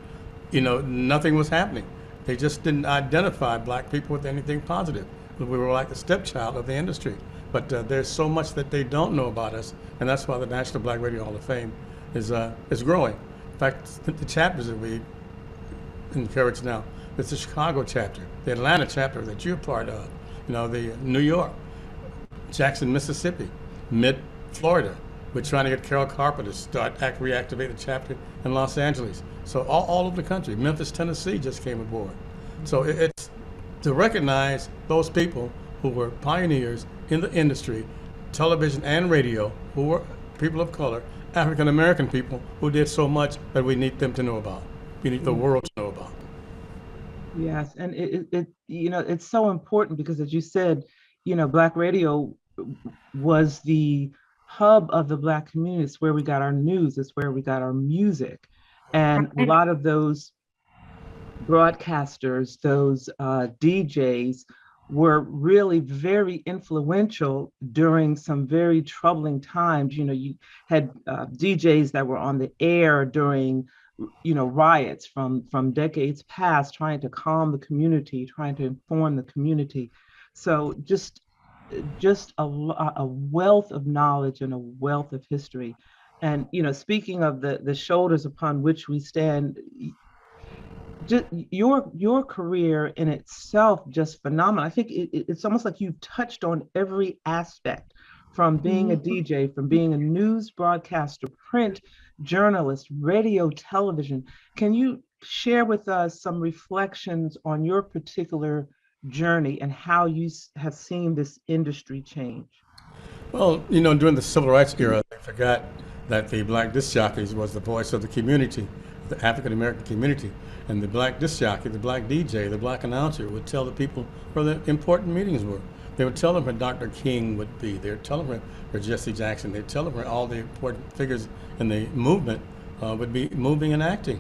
Nothing was happening. They just didn't identify black people with anything positive. We were like the stepchild of the industry. But there's so much that they don't know about us, and that's why the National Black Radio Hall of Fame is growing. In fact, the chapters that we encourage now, it's the Chicago chapter, the Atlanta chapter that you're part of, the New York, Jackson, Mississippi, Mid-Florida. We're trying to get Carol Carpenter to reactivate the chapter in Los Angeles. So all over the country. Memphis, Tennessee just came aboard. So it's to recognize those people who were pioneers in the industry, television and radio, who were people of color, African American people who did so much that we need them to know about. We need the world to know about. Yes, and it's so important because, as you said, Black radio was the hub of the Black community. It's where we got our news. It's where we got our music, and a lot of those broadcasters, those DJs, were really very influential during some very troubling times. You had DJs that were on the air during, riots from decades past, trying to calm the community, trying to inform the community. So just a wealth of knowledge and a wealth of history. And, speaking of the shoulders upon which we stand, just your career in itself, just phenomenal. I think it's almost like you've touched on every aspect, from being a DJ, from being a news broadcaster, print journalist, radio, television. Can you share with us some reflections on your particular journey and how you have seen this industry change? Well, during the Civil Rights era, they forgot that the black disc jockeys was the voice of the community, the African American community. And the black disc jockey, the black DJ, the black announcer would tell the people where the important meetings were. They would tell them where Dr. King would be. They would tell them where Jesse Jackson. They'd tell them where all the important figures in the movement would be moving and acting.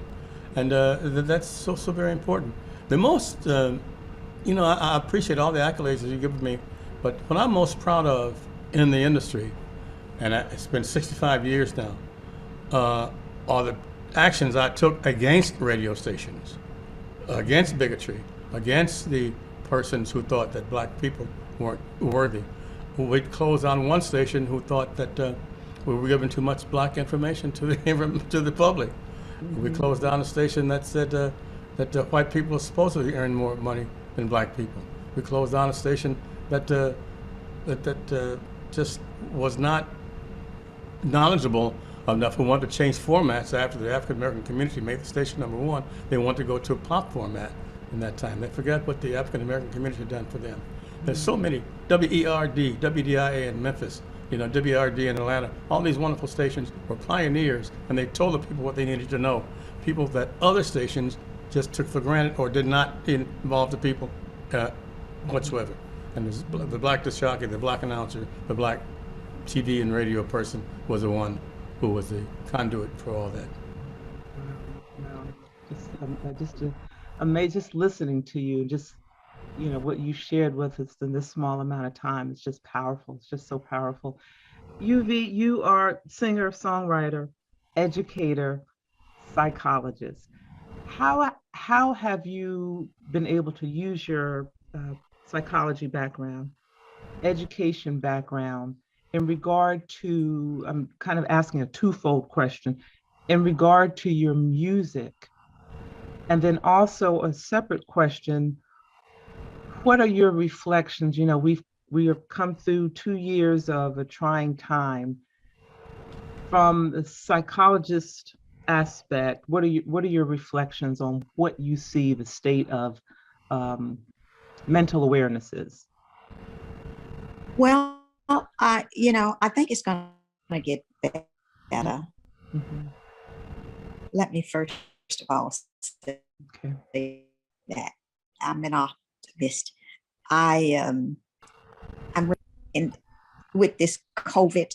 And that's so very important. The most, I appreciate all the accolades that you give me, but what I'm most proud of in the industry, and it's been 65 years now, are the actions I took against radio stations, against bigotry, against the persons who thought that black people weren't worthy. We'd close down one station who thought that we were giving too much black information to the public. We closed down a station that said that white people are supposed to earn more money than black people. We closed down a station that just was not knowledgeable enough, who wanted to change formats after the African American community made the station #1. They wanted to go to a pop format in that time. They forgot what the African American community had done for them. There's so many, WERD, WDIA in Memphis, WRD in Atlanta, all these wonderful stations were pioneers, and they told the people what they needed to know. People that other stations just took for granted or did not involve the people whatsoever. And the black disc jockey, the black announcer, the black TV and radio person was the one who was the conduit for all that. Just listening to you, just what you shared with us in this small amount of time. It's just powerful. It's just so powerful. UV, you are singer, songwriter, educator, psychologist. How have you been able to use your psychology background, education background, in regard to, I'm kind of asking a twofold question, in regard to your music, and then also a separate question, what are your reflections? We have come through 2 years of a trying time. From the psychologist aspect, what are your reflections on what you see the state of mental awareness is? Well, I think it's going to get better. Mm-hmm. Let me first of all say that I'm an optimist. I'm with this COVID,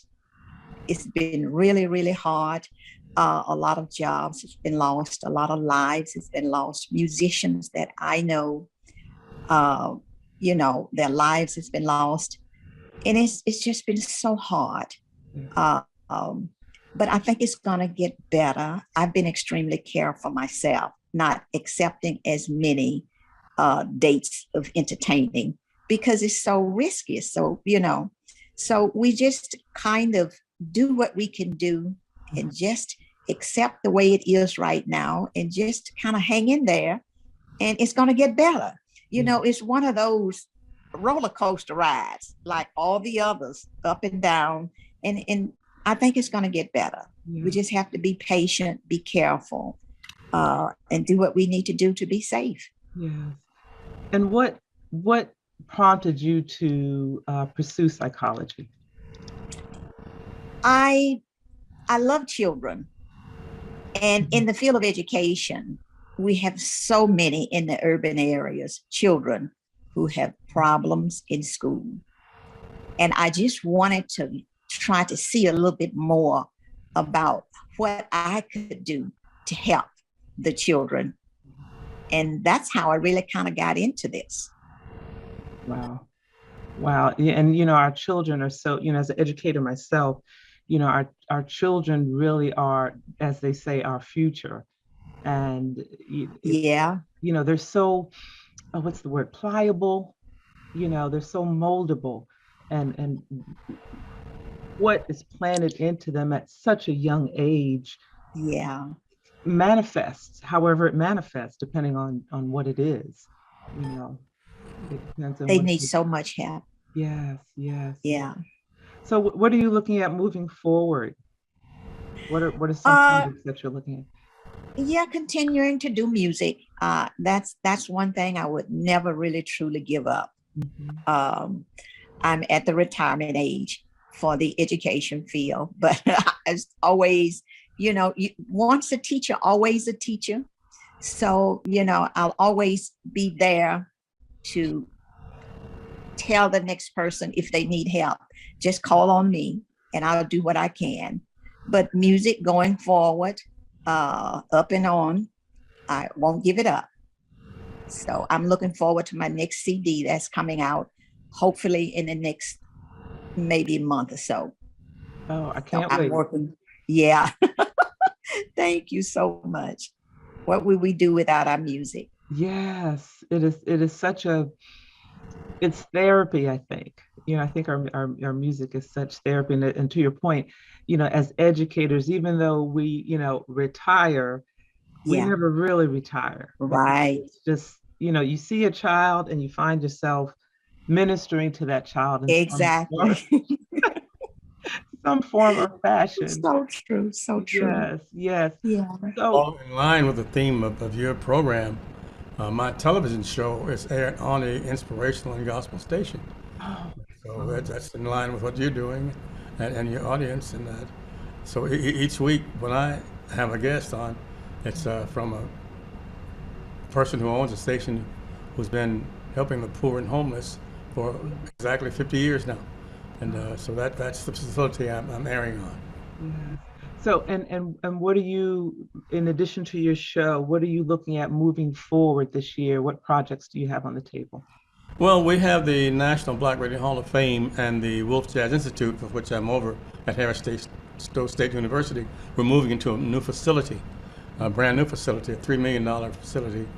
it's been really, really hard. A lot of jobs has been lost. A lot of lives has been lost. Musicians that I know, their lives has been lost. And it's just been so hard. But I think it's going to get better. I've been extremely careful myself, not accepting as many dates of entertaining because it's so risky. So we just kind of do what we can do and just accept the way it is right now and just kind of hang in there, and it's going to get better. It's one of those roller coaster rides like all the others, up and down, and I think it's going to get better. We just have to be patient, be careful, and do what we need to do to be safe. Yes. And what prompted you to pursue psychology? I love children. And in the field of education, we have so many in the urban areas, children who have problems in school. And I just wanted to try to see a little bit more about what I could do to help the children. And that's how I really kind of got into this. Wow. Yeah, and our children are so, as an educator myself, our children really are, as they say, our future. And they're so, what's the word, pliable, they're so moldable, and what is planted into them at such a young age manifests, however it manifests, depending on what it is. It depends on they need so much help. Yes. Yeah. So what are you looking at moving forward? What are some projects that you're looking at? Yeah, continuing to do music. That's one thing I would never really truly give up. Mm-hmm. I'm at the retirement age for the education field, but as always, once a teacher, always a teacher. So, I'll always be there to tell the next person if they need help, just call on me and I'll do what I can. But music going forward, up and on, I won't give it up. So I'm looking forward to my next CD that's coming out, hopefully in the next maybe month or so. Oh, I can't wait. I'm working. Yeah. Thank you so much. What would we do without our music? Yes, it is such it's therapy, I think. I think our music is such therapy. And to your point, as educators, even though we, retire, we never really retire. Right. It's just, you see a child and you find yourself ministering to that child. Exactly. Some form or fashion. So true. So true. Yes. Yeah. So, all in line with the theme of your program, my television show is aired on the inspirational and gospel station. So that's in line with what you're doing. and your audience. And so each week when I have a guest on, it's from a person who owns a station who's been helping the poor and homeless for exactly 50 years now. And so that's the facility I'm airing on. Yes. So, and what are you, in addition to your show, what are you looking at moving forward this year? What projects do you have on the table? Well, we have the National Black Radio Hall of Fame and the Wolf Jazz Institute, for which I'm over at Harris Stowe State University. We're moving into a new facility, a brand new facility, a $3 million facility,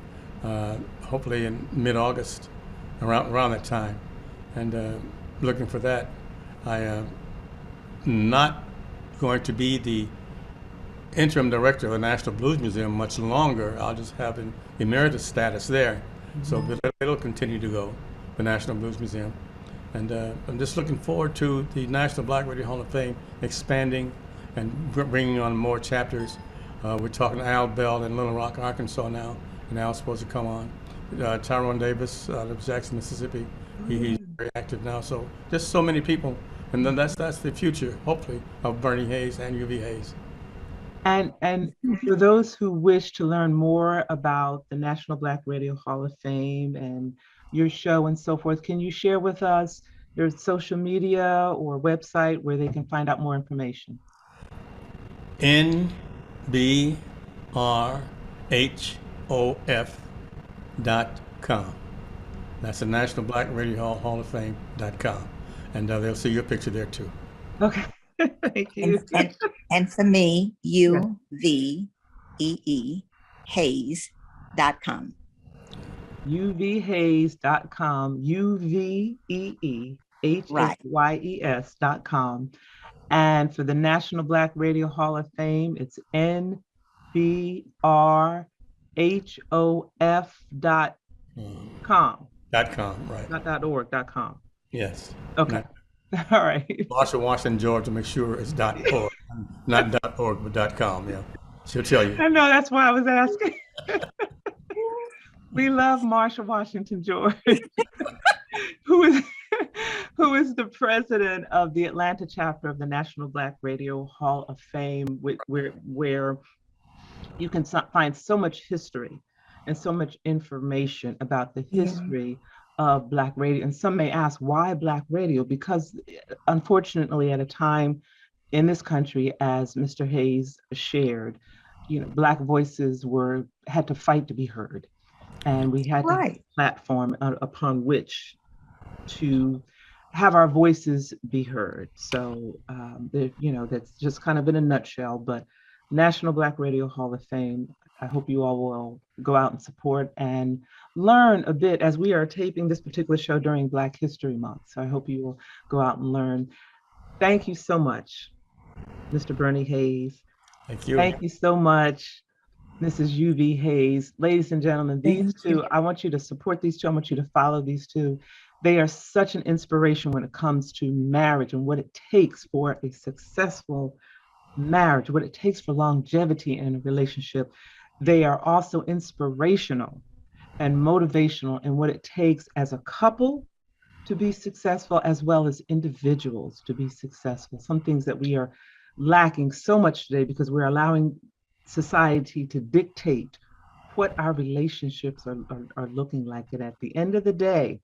hopefully in mid-August, around that time. And looking for that. I am not going to be the interim director of the National Blues Museum much longer. I'll just have an emeritus status there. So but it'll continue to go, the National Blues Museum. And I'm just looking forward to the National Black Radio Hall of Fame expanding and bringing on more chapters. We're talking to Al Bell in Little Rock, Arkansas now, and Al's supposed to come on. Tyrone Davis out of Jackson, Mississippi, he's very active now. So just so many people. And then that's the future, hopefully, of Bernie Hayes and UV Hayes. And for those who wish to learn more about the National Black Radio Hall of Fame and your show and so forth, can you share with us your social media or website where they can find out more information? NBRHOF.com. That's the National Black Radio Hall of Fame.com. And they'll see your picture there too. Okay, thank you. And for me, UVEE Hayes.com. UVHayes.com, UVEEHAYES.com. And for the National Black Radio Hall of Fame, it's NBRHOF.com. .com, right. Not .org.com. Yes. Okay. All right. Marshall Washington, Georgia, make sure it's .org, not .org, but .com. Yeah, she'll tell you. I know, that's why I was asking. We love Marshall Washington, George, who is the president of the Atlanta chapter of the National Black Radio Hall of Fame, where you can find so much history and so much information about the history of Black radio. And some may ask, why Black radio? Because unfortunately, at a time in this country, as Mr. Hayes shared, Black voices had to fight to be heard. And we had to have a platform upon which to have our voices be heard. So, that's just kind of in a nutshell, but National Black Radio Hall of Fame, I hope you all will go out and support and learn a bit as we are taping this particular show during Black History Month. So I hope you will go out and learn. Thank you so much, Mr. Bernie Hayes. Thank you. Thank you so much, Mrs. UV Hayes. Ladies and gentlemen, these two, I want you to support these two. I want you to follow these two. They are such an inspiration when it comes to marriage and what it takes for a successful marriage, what it takes for longevity in a relationship. They are also inspirational and motivational in what it takes as a couple to be successful, as well as individuals to be successful. Some things that we are lacking so much today because we're allowing society to dictate what our relationships are looking like. And at the end of the day,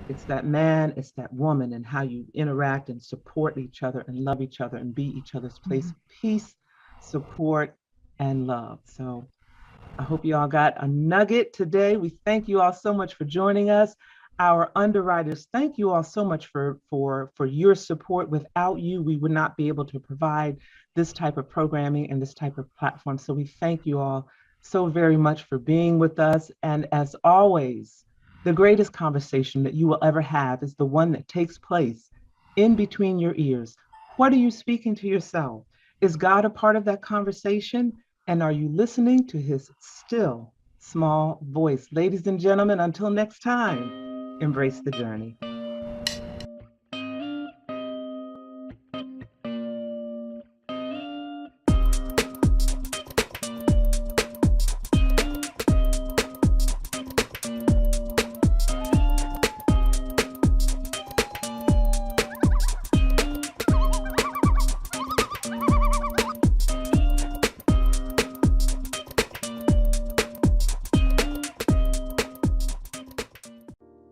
it's that man, it's that woman, and how you interact and support each other and love each other and be each other's place of peace, support, and love. So I hope you all got a nugget today. We thank you all so much for joining us. Our underwriters, thank you all so much for your support. Without you, we would not be able to provide this type of programming and this type of platform. So we thank you all so very much for being with us. And as always, the greatest conversation that you will ever have is the one that takes place in between your ears. What are you speaking to yourself? Is God a part of that conversation? And are you listening to his still small voice? Ladies and gentlemen, until next time, embrace the journey.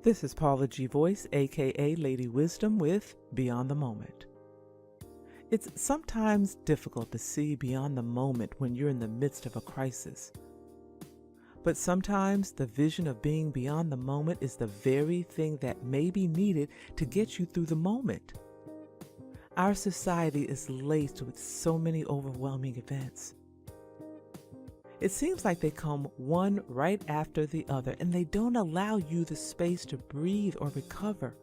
This is Paula G. Voice, aka Lady Wisdom, with Beyond the Moment. It's sometimes difficult to see beyond the moment when you're in the midst of a crisis. But sometimes the vision of being beyond the moment is the very thing that may be needed to get you through the moment. Our society is laced with so many overwhelming events. It seems like they come one right after the other, and they don't allow you the space to breathe or recover.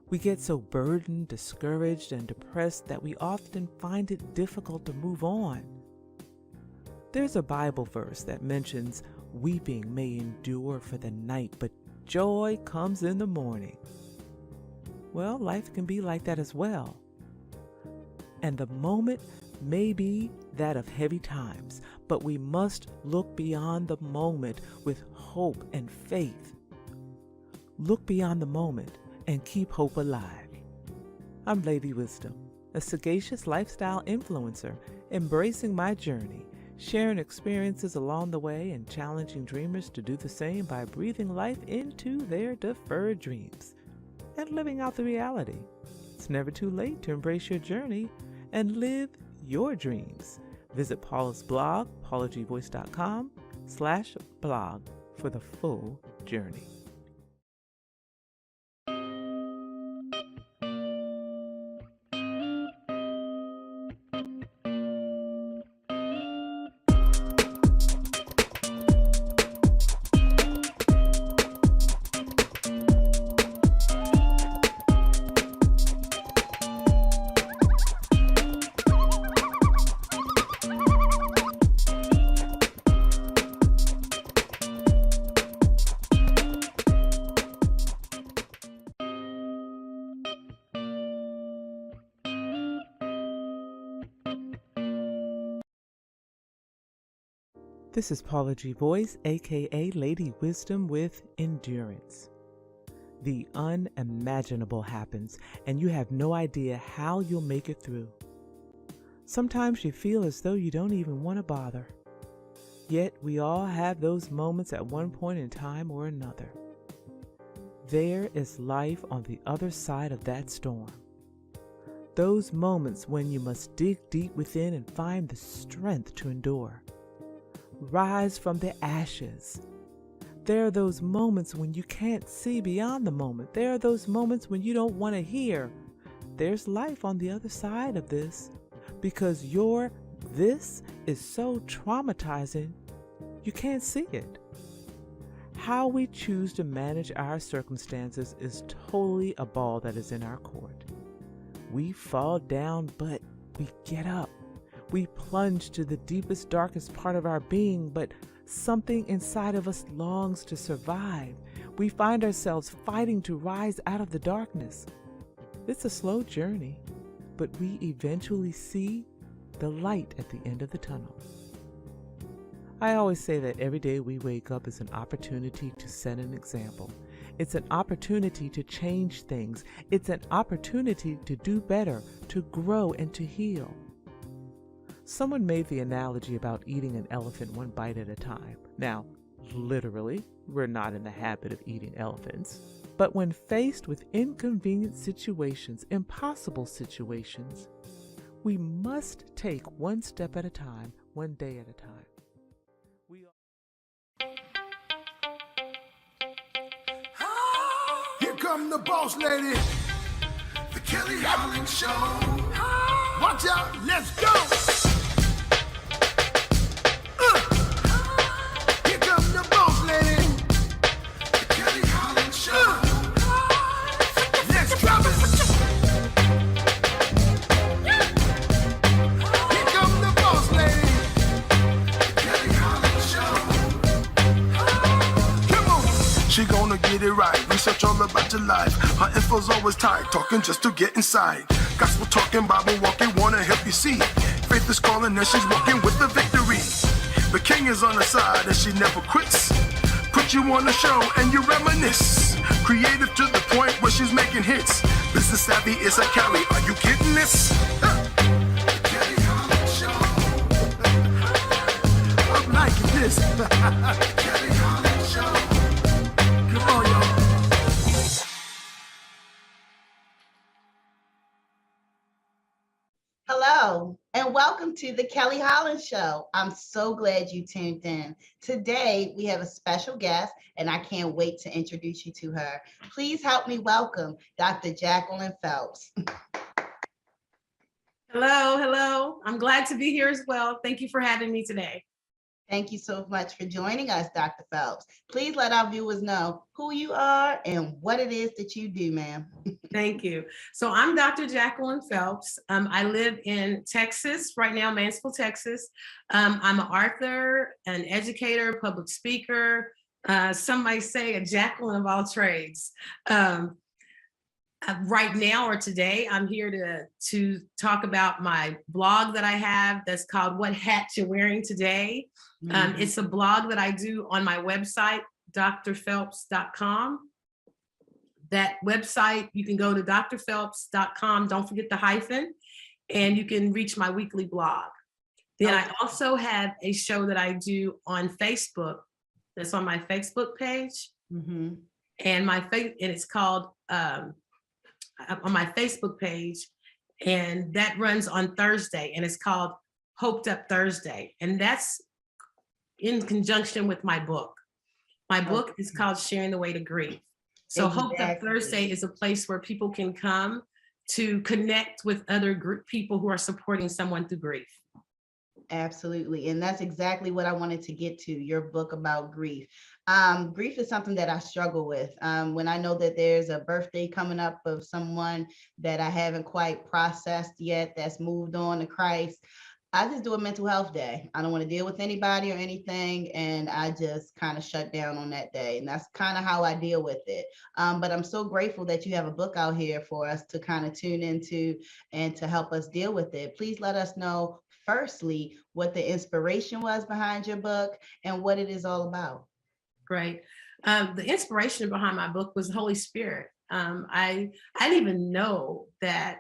We get so burdened, discouraged, and depressed that we often find it difficult to move on. There's a Bible verse that mentions weeping may endure for the night, but joy comes in the morning. Well, life can be like that as well. And the moment may be that of heavy times, but we must look beyond the moment with hope and faith. Look beyond the moment and keep hope alive. I'm Lady Wisdom, a sagacious lifestyle influencer, embracing my journey, sharing experiences along the way and challenging dreamers to do the same by breathing life into their deferred dreams and living out the reality. It's never too late to embrace your journey and live your dreams. Visit Paula's blog, paulagvoice.com/blog for the full journey. This is Paula G. Voice, aka Lady Wisdom, with endurance. The unimaginable happens, and you have no idea how you'll make it through. Sometimes you feel as though you don't even want to bother. Yet we all have those moments at one point in time or another. There is life on the other side of that storm. Those moments when you must dig deep within and find the strength to endure. Rise from the ashes. There are those moments when you can't see beyond the moment. There are those moments when you don't want to hear. There's life on the other side of this, because your this is so traumatizing, you can't see it. How we choose to manage our circumstances is totally a ball that is in our court. We fall down, but we get up. We plunge to the deepest, darkest part of our being, but something inside of us longs to survive. We find ourselves fighting to rise out of the darkness. It's a slow journey, but we eventually see the light at the end of the tunnel. I always say that every day we wake up is an opportunity to set an example. It's an opportunity to change things. It's an opportunity to do better, to grow, and to heal. Someone made the analogy about eating an elephant one bite at a time. Now, literally, we're not in the habit of eating elephants. But when faced with inconvenient situations, impossible situations, we must take one step at a time, one day at a time. Here come the boss lady, the Kelly Howling Show. Watch out, let's go. Here come the boss lady, the Kelly Howling Show. Let's drop it. Here come the boss lady, the Kelly Howling Show. Come on. She gonna get it right. Research all about your life. Her info's always tight, talking just to get inside. Gospel talking, Bible walking, wanna help you see. Faith is calling and she's walking with the victory. The king is on her side and she never quits. Put you on the show and you reminisce. Creative to the point where she's making hits. Business savvy is a carry. Are you getting this? The Kelly Holland Show. I'm liking this. The Kelly Holland Show. Come on, y'all. Hello, and welcome to the Kelly Holland Show. I'm so glad you tuned in. Today, we have a special guest, and I can't wait to introduce you to her. Please help me welcome Dr. Jacqueline Phelps. Hello, hello. I'm glad to be here as well. Thank you for having me today. Thank you so much for joining us, Dr. Phelps. Please let our viewers know who you are and what it is that you do, ma'am. Thank you. So I'm Dr. Jacqueline Phelps. I live in Texas right now, Mansfield, Texas. I'm an author, an educator, public speaker. Some might say a Jacqueline of all trades. Right now or today, I'm here to talk about my blog that I have that's called What Hat You're Wearing Today. It's a blog that I do on my website, drphelps.com. That website, you can go to drphelps.com, don't forget the hyphen, and you can reach my weekly blog. Then I also have a show that I do on Facebook that's on my Facebook page. And it's called on my Facebook page, and that runs on Thursday, and it's called Hoped Up Thursday, and that's in conjunction with my book. My book is called Sharing the Way to Grief. So Hoped Up Thursday is a place where people can come to connect with other people who are supporting someone through grief. Absolutely. And that's exactly what I wanted to get to, your book about grief. Grief is something that I struggle with. When I know that there's a birthday coming up of someone that I haven't quite processed yet, that's moved on to Christ, I just do a mental health day. I don't want to deal with anybody or anything, and I just kind of shut down on that day. And that's kind of how I deal with it. But I'm so grateful that you have a book out here for us to kind of tune into and to help us deal with it. Please let us know, firstly, what the inspiration was behind your book and what it is all about. Great. The inspiration behind my book was the Holy Spirit. I didn't even know that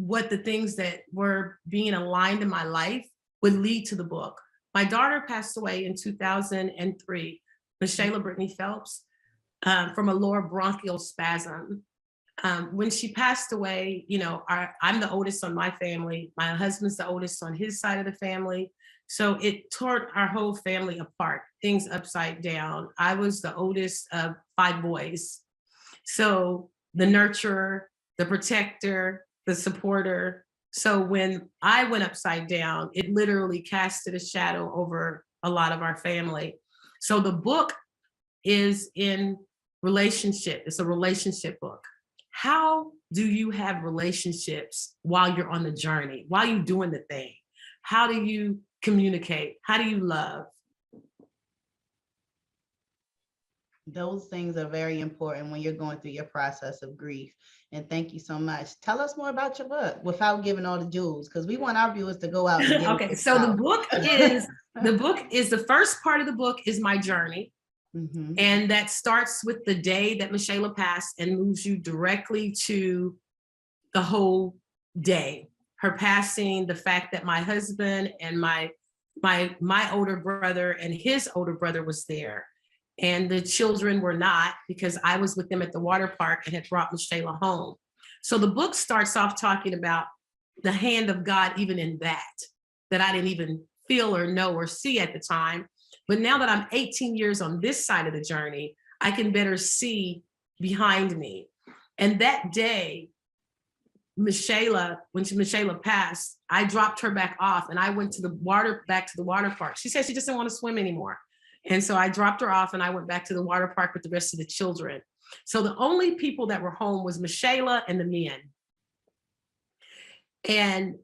what the things that were being aligned in my life would lead to the book. My daughter passed away in 2003, Michaela Brittany Phelps, from a lower bronchial spasm. When she passed away, you know, I'm the oldest on my family. My husband's the oldest on his side of the family. So it tore our whole family apart, things upside down. I was the oldest of 5 boys. So the nurturer, the protector, the supporter. So when I went upside down, it literally casted a shadow over a lot of our family. So the book is in relationship. It's a relationship book. How do you have relationships while you're on the journey, while you're doing the thing? How do you communicate? How do you love? Those things are very important when you're going through your process of grief. And thank you so much. Tell us more about your book without giving all the jewels, because we want our viewers to go out and get Okay, so the book is the first part of the book is my journey. And that starts with the day that Michaela passed and moves you directly to the whole day. Her passing, the fact that my husband and my older brother and his older brother was there. And the children were not, because I was with them at the water park and had brought Michaela home. So the book starts off talking about the hand of God, even in that I didn't even feel or know or see at the time. But now that I'm 18 years on this side of the journey, I can better see behind me. And that day, when Michaela passed, I dropped her back off and I went back to the water park. She said she just didn't want to swim anymore. And so I dropped her off and I went back to the water park with the rest of the children. So the only people that were home was Michaela and the men. And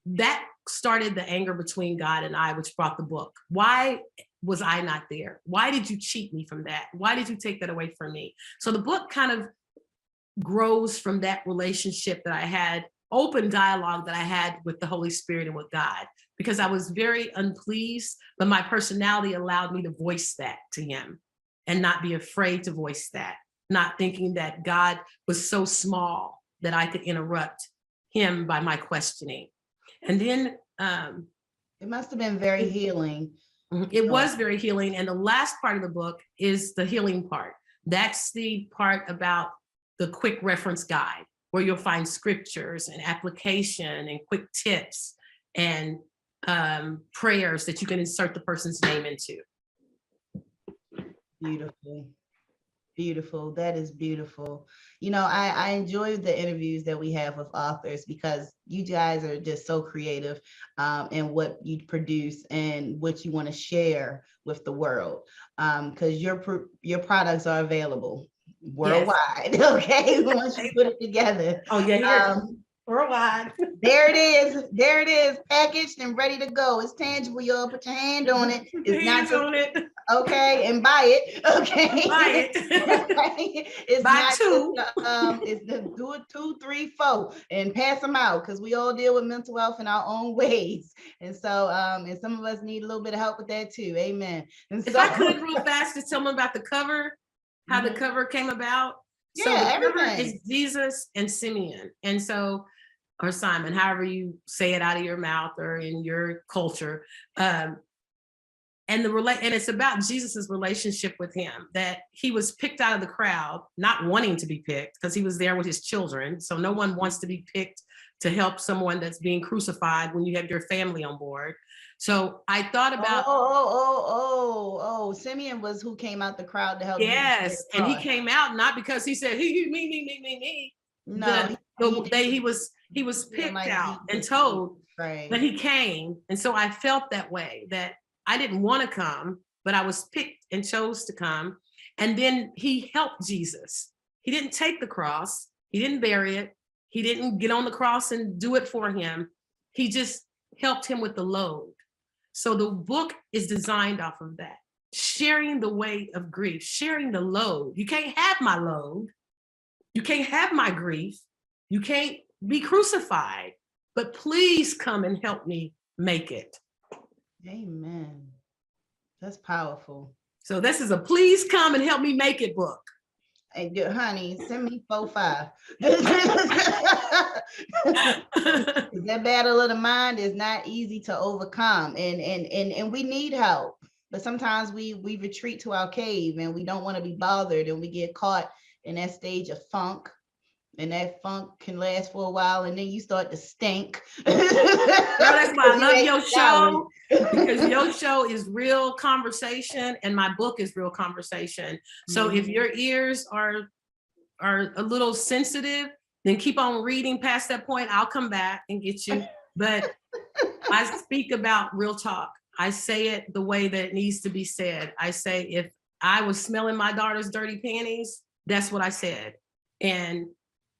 that started the anger between God and I, which brought the book. Why was I not there? Why did you cheat me from that? Why did you take that away from me? So the book kind of grows from that relationship that I had, open dialogue that I had with the Holy Spirit and with God, because I was very unpleased, but my personality allowed me to voice that to him and not be afraid to voice that, not thinking that God was so small that I could interrupt him by my questioning. And then it must have been very healing. It was very healing. And the last part of the book is the healing part. That's the part about the quick reference guide. where you'll find scriptures and application and quick tips and prayers that you can insert the person's name into. Beautiful. Beautiful. That is beautiful. You know, I enjoy the interviews that we have with authors because you guys are just so creative in what you produce and what you want to share with the world. Because your products are available worldwide. Yes. Okay. Once you put it together. Oh, yeah. Worldwide. There it is. There it is. Packaged and ready to go. It's tangible, y'all. Put your hand on it. It's not just, on it. Okay, and buy it. Okay. Buy it. It's buy not two. Just, it's the do it 2, 3, 4 and pass them out because we all deal with mental health in our own ways. And so and some of us need a little bit of help with that too. Amen. And if I could real fast to tell them about the cover, how the cover came about. Yeah, so the everything cover is Jesus and Simeon. And so, or Simon, however you say it out of your mouth or in your culture. And it's about Jesus's relationship with him, that he was picked out of the crowd, not wanting to be picked because he was there with his children. So no one wants to be picked to help someone that's being crucified when you have your family on board. So I thought about Simeon was who came out the crowd to help. Yes, and he came out not because he said me. No, he was picked out and told that he came, and so I felt that way, that I didn't want to come, but I was picked and chose to come. And then he helped Jesus. He didn't take the cross. He didn't bury it. He didn't get on the cross and do it for him. He just helped him with the load. So the book is designed off of that, sharing the weight of grief, sharing the load. You can't have my load. You can't have my grief. You can't be crucified, but please come and help me make it. Amen. That's powerful. So this is a please come and help me make it book. Hey, honey, send me 4-5. That battle of the mind is not easy to overcome, and we need help. But sometimes we retreat to our cave and we don't want to be bothered, and we get caught in that stage of funk. And that funk can last for a while, and then you start to stink. That's why I love your show, because your show is real conversation, and my book is real conversation. So if your ears are a little sensitive, then keep on reading past that point. I'll come back and get you. But I speak about real talk. I say it the way that it needs to be said. I say, if I was smelling my daughter's dirty panties, that's what I said. And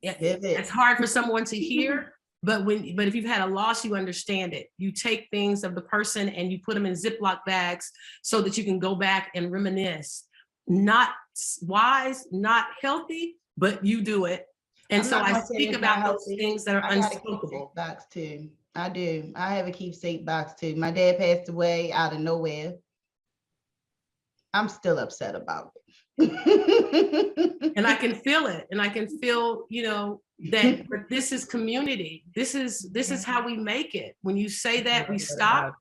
it's hard for someone to hear, but if you've had a loss, you understand it. You take things of the person and you put them in Ziploc bags so that you can go back and reminisce. Not wise, not healthy, but you do it. And so I speak about those things that are unspeakable. Box too. I do. I have a keepsake box too. My dad passed away out of nowhere. I'm still upset about it. And I can feel it, and I can feel, that but this is community. This is how we make it. When you say that, we stop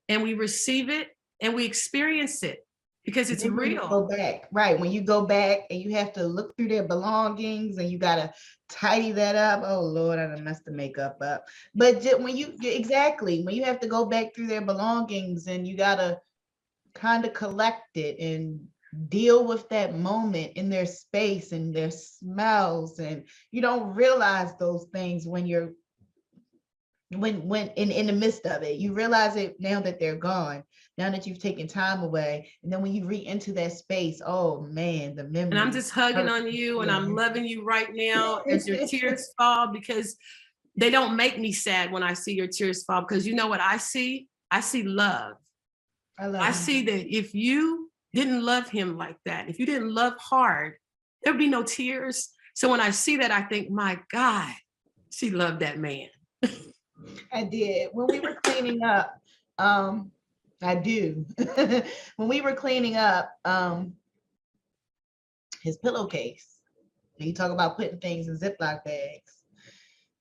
and we receive it and we experience it because it's real. Go back, right? When you go back and you have to look through their belongings and you gotta tidy that up. Oh Lord, I done messed the makeup up. But when you have to go back through their belongings and you gotta kind of collect it and deal with that moment in their space and their smells, and you don't realize those things when you're when in the midst of it. You realize it now that they're gone, now that you've taken time away, and then when you re-enter that space, oh man, the memory. And I'm just hugging on you, and I'm loving you right now as your tears fall, because they don't make me sad when I see your tears fall, because you know what I see? I see love. I see that if you didn't love him like that, if you didn't love hard, there'd be no tears. So when I see that, I think, my God, she loved that man. I did. When we were cleaning up, I do. When we were cleaning up his pillowcase, and you talk about putting things in Ziploc bags,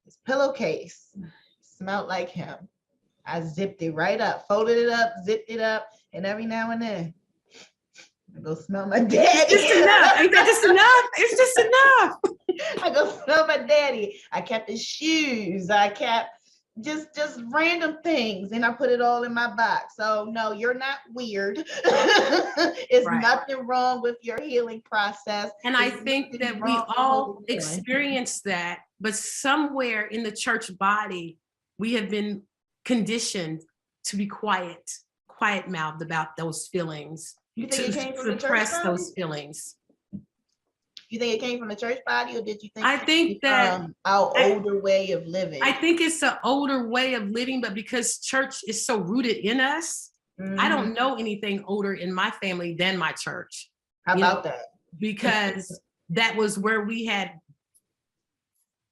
his pillowcase smelled like him. I zipped it right up, folded it up, zipped it up, and every now and then, I go smell my daddy. Just enough. Ain't that just enough? It's just enough. I go smell my daddy. I kept his shoes. I kept just random things, and I put it all in my box. So no, you're not weird. It's Right. nothing wrong with your healing process. And I There's think nothing that we wrong with all what you're doing. experience that, but somewhere in the church body, we have been conditioned to be quiet mouthed about those feelings, You think it came from the church suppress body? those feelings. You think it came from the church body, or did you think I it think came that from our older way of living? I think it's an older way of living, but because church is so rooted in us, I don't know anything older in my family than my church. How about that? Because that was where we had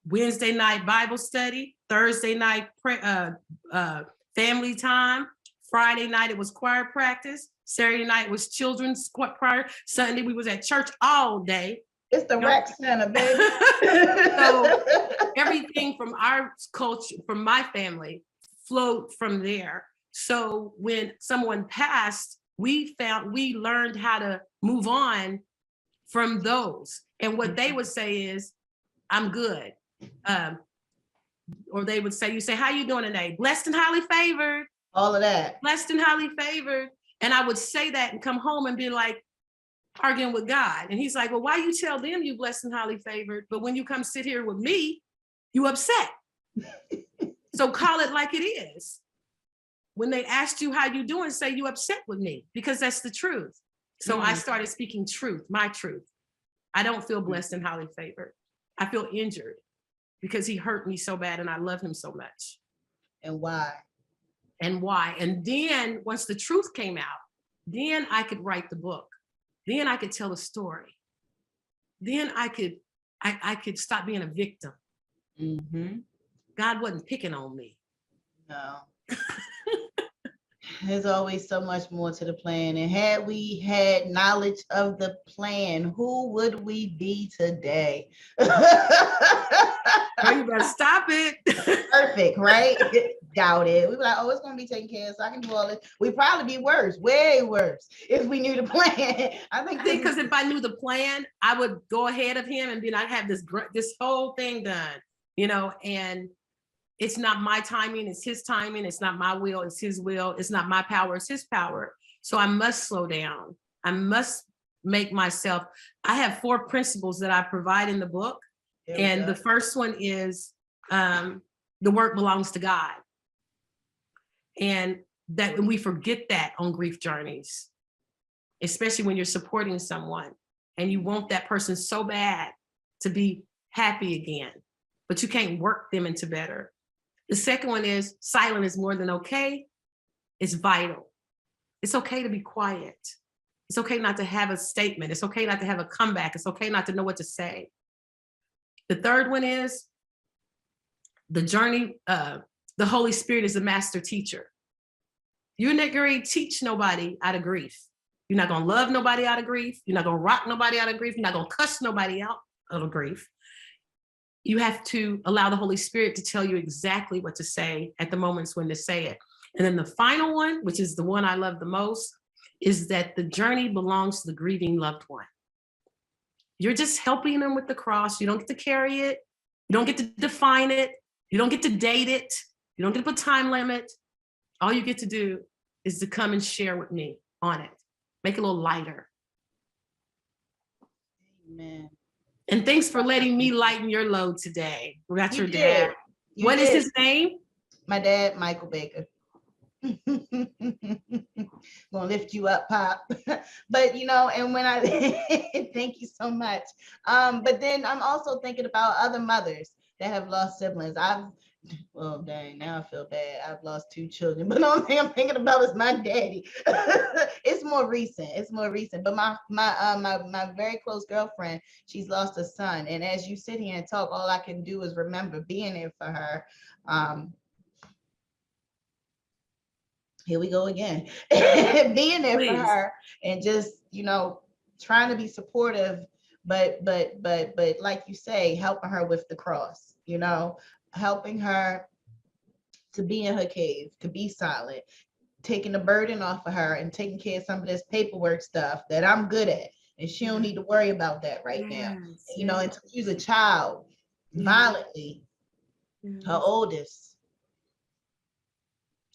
Wednesday night Bible study, Thursday night family time, Friday night it was choir practice, Saturday night was children's choir, Sunday we was at church all day. It's the rec center, baby. So everything from our culture, from my family, flowed from there. So when someone passed, we learned how to move on from those. And what they would say is, I'm good. Or they would say, you say, how you doing today? Blessed and highly favored. All of that. Blessed and highly favored. And I would say that and come home and be like, arguing with God. And he's like, well, why you tell them you blessed and highly favored, but when you come sit here with me, you upset. So call it like it is. When they asked you how you doing, say you upset with me, because that's the truth. So I started speaking truth, my truth. I don't feel blessed and highly favored. I feel injured because he hurt me so bad and I love him so much. And why? And why? And then once the truth came out, then I could write the book. Then I could tell a story. Then I could stop being a victim. God wasn't picking on me. No. There's always so much more to the plan. And had we had knowledge of the plan, who would we be today? Oh, you better stop it. Perfect, right? Doubt it. We'd be like, oh, it's going to be taken care of, so I can do all this. We'd probably be worse, way worse, if we knew the plan. I think because if I knew the plan, I would go ahead of him and be like, have this whole thing done, and it's not my timing, it's his timing. It's not my will, it's his will. It's not my power, it's his power. So I must slow down. I must make myself, I have 4 principles that I provide in the book. And the first one is the work belongs to God. And that we forget that on grief journeys, especially when you're supporting someone and you want that person so bad to be happy again, but you can't work them into better. The second one is silent is more than okay. It's vital. It's okay to be quiet. It's okay not to have a statement. It's okay not to have a comeback. It's okay not to know what to say. The third one is the journey. The Holy Spirit is the master teacher. You're not going to teach nobody out of grief. You're not going to love nobody out of grief. You're not going to rock nobody out of grief. You're not going to cuss nobody out of grief. You have to allow the Holy Spirit to tell you exactly what to say at the moments when to say it. And then the final one, which is the one I love the most, is that the journey belongs to the grieving loved one. You're just helping them with the cross. You don't get to carry it. You don't get to define it. You don't get to date it. You don't get to put time limit. All you get to do is to come and share with me on it. Make it a little lighter. Amen. And thanks for letting me lighten your load today. We got your did. dad. What is his name? My dad, Michael Baker. Gonna lift you up, Pop. But and when I thank you so much. But then I'm also thinking about other mothers that have lost siblings. Well, dang, now I feel bad. I've lost 2 children, but the only thing I'm thinking about is my daddy. It's more recent. But my very close girlfriend, she's lost a son. And as you sit here and talk, all I can do is remember being there for her. Here we go again. Being there for her and just, trying to be supportive, but like you say, helping her with the cross, helping her to be in her cave, to be silent, taking the burden off of her and taking care of some of this paperwork stuff that I'm good at. And she don't need to worry about that right now. You know, and to use a child violently, her oldest,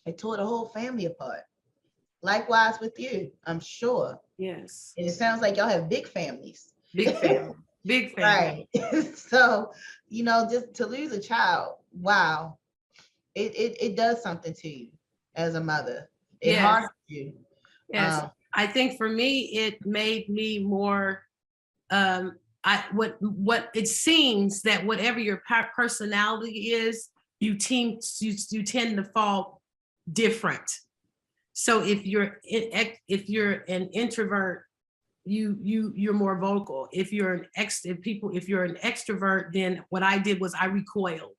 it tore the whole family apart. Likewise with you, I'm sure. Yes. And it sounds like y'all have big families. Big family. Big family. Right. So, you know, just to lose a child, wow. It does something to you as a mother. It harms you. Yes. I think for me, it made me more, what it seems that whatever your personality is, you tend to fall different. So if you're an introvert, you're more vocal. If you're an extrovert, then what I did was I recoiled.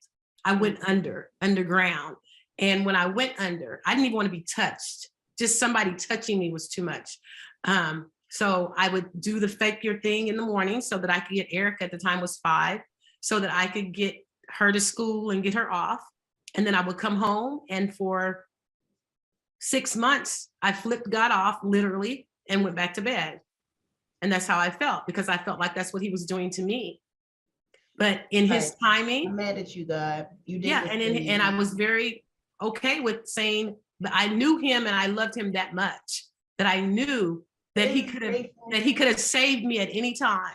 I went underground. And when I went under, I didn't even want to be touched. Just somebody touching me was too much. So I would do the fake your thing in the morning so that I could get Erica, at the time was 5, so that I could get her to school and get her off. And then I would come home, and for 6 months, I flipped God off literally and went back to bed. And that's how I felt, because I felt like that's what he was doing to me. But in his timing, I'm mad at you, God. You did. Yeah, and I was very okay with saying that I knew him and I loved him that much that I knew that he could have saved me at any time.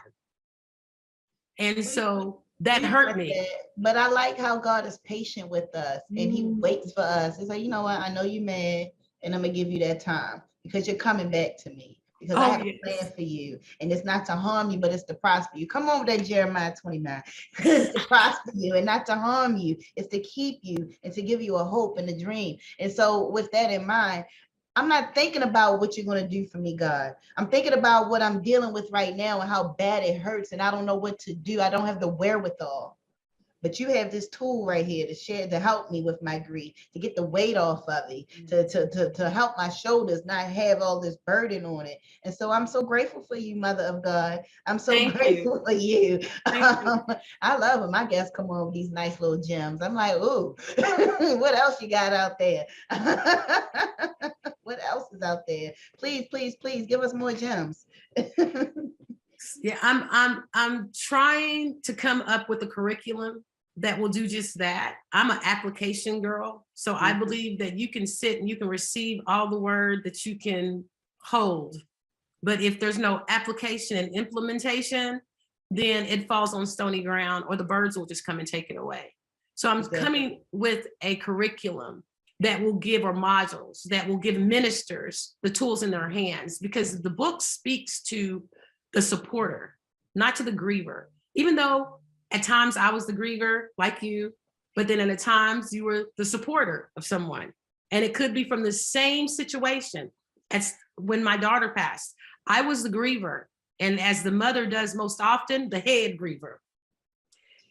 And so that hurt me. But I like how God is patient with us and he waits for us. He's like, you know what? I know you're mad and I'm gonna give you that time because you're coming back to me. Because I have a plan for you, and it's not to harm you, but it's to prosper you. Come on with that Jeremiah 29. It's to prosper you and not to harm you. It's to keep you and to give you a hope and a dream. And so with that in mind, I'm not thinking about what you're going to do for me, God. I'm thinking about what I'm dealing with right now and how bad it hurts, and I don't know what to do. I don't have the wherewithal. But you have this tool right here to share, to help me with my grief, to get the weight off of it, to help my shoulders not have all this burden on it. And so I'm so grateful for you, Mother of God. I'm so grateful for you. I love when my guests come on with these nice little gems. I'm like, ooh, what else you got out there? What else is out there? Please, please, please give us more gems. Yeah, I'm trying to come up with a curriculum that will do just that. I'm an application girl. So I believe that you can sit and you can receive all the word that you can hold. But if there's no application and implementation, then it falls on stony ground, or the birds will just come and take it away. So I'm coming with a curriculum that will give, or modules that will give ministers the tools in their hands, because the book speaks to the supporter, not to the griever. Even though at times I was the griever like you, but then at times you were the supporter of someone. And it could be from the same situation as when my daughter passed. I was the griever. And as the mother does most often, the head griever.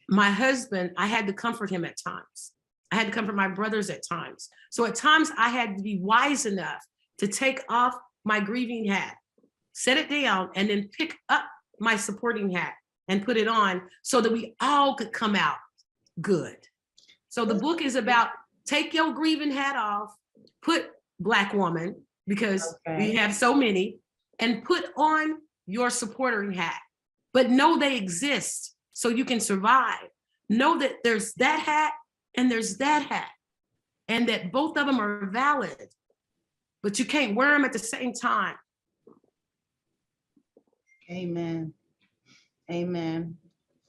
My husband, I had to comfort him at times. I had to comfort my brothers at times. So at times I had to be wise enough to take off my grieving hat, set it down, and then pick up my supporting hat and put it on so that we all could come out good. So the book is about take your grieving hat off, put Black woman, because we have so many, and put on your supporting hat, but know they exist so you can survive. Know that there's that hat and there's that hat, and that both of them are valid, but you can't wear them at the same time. Amen. Amen.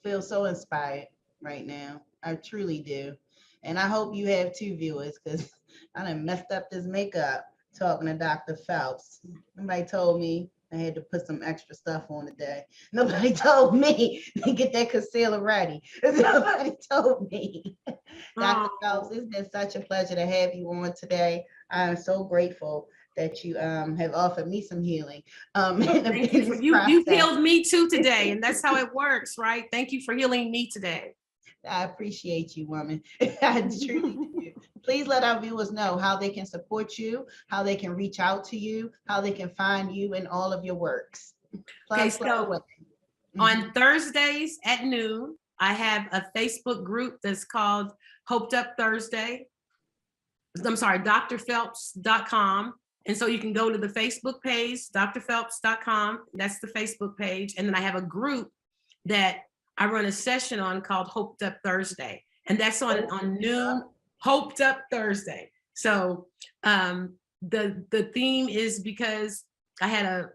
Feel so inspired right now. I truly do. And I hope you have too, viewers, because I done messed up this makeup talking to Dr. Phelps. Somebody told me I had to put some extra stuff on today. Nobody told me to get that concealer ready. Nobody told me. Dr. Phelps, it's been such a pleasure to have you on today. I am so grateful that you have offered me some healing. You healed me too today, and that's how it works, right? Thank you for healing me today. I appreciate you, woman. I truly do. Please let our viewers know how they can support you, how they can reach out to you, how they can find you in all of your works. Okay, so on Thursdays at noon, I have a Facebook group that's called Hoped Up Thursday. drphelps.com. And so you can go to the Facebook page, drphelps.com. That's the Facebook page. And then I have a group that I run a session on called Hoped Up Thursday. And that's on noon, Hoped Up Thursday. So the theme is because I had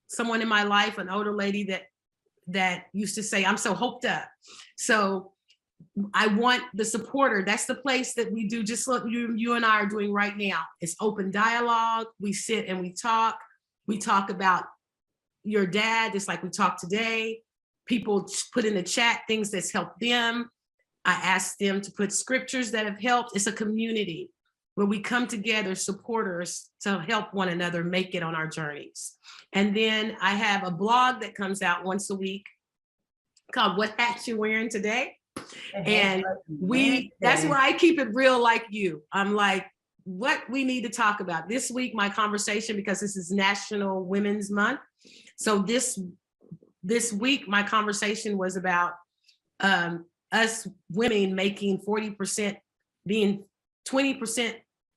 someone in my life, an older lady that used to say, I'm so hoped up. So I want the supporter. That's the place that we do just what you and I are doing right now. It's open dialogue. We sit and we talk. We talk about your dad, just like we talked today. People put in the chat things that's helped them. I ask them to put scriptures that have helped. It's a community where we come together, supporters, to help one another make it on our journeys. And then I have a blog that comes out once a week called What Hats You Wearing Today? And that's where I keep it real like you. I'm like, what we need to talk about this week, my conversation, because this is National Women's Month. So this week, my conversation was about us women making 40%, being 20%,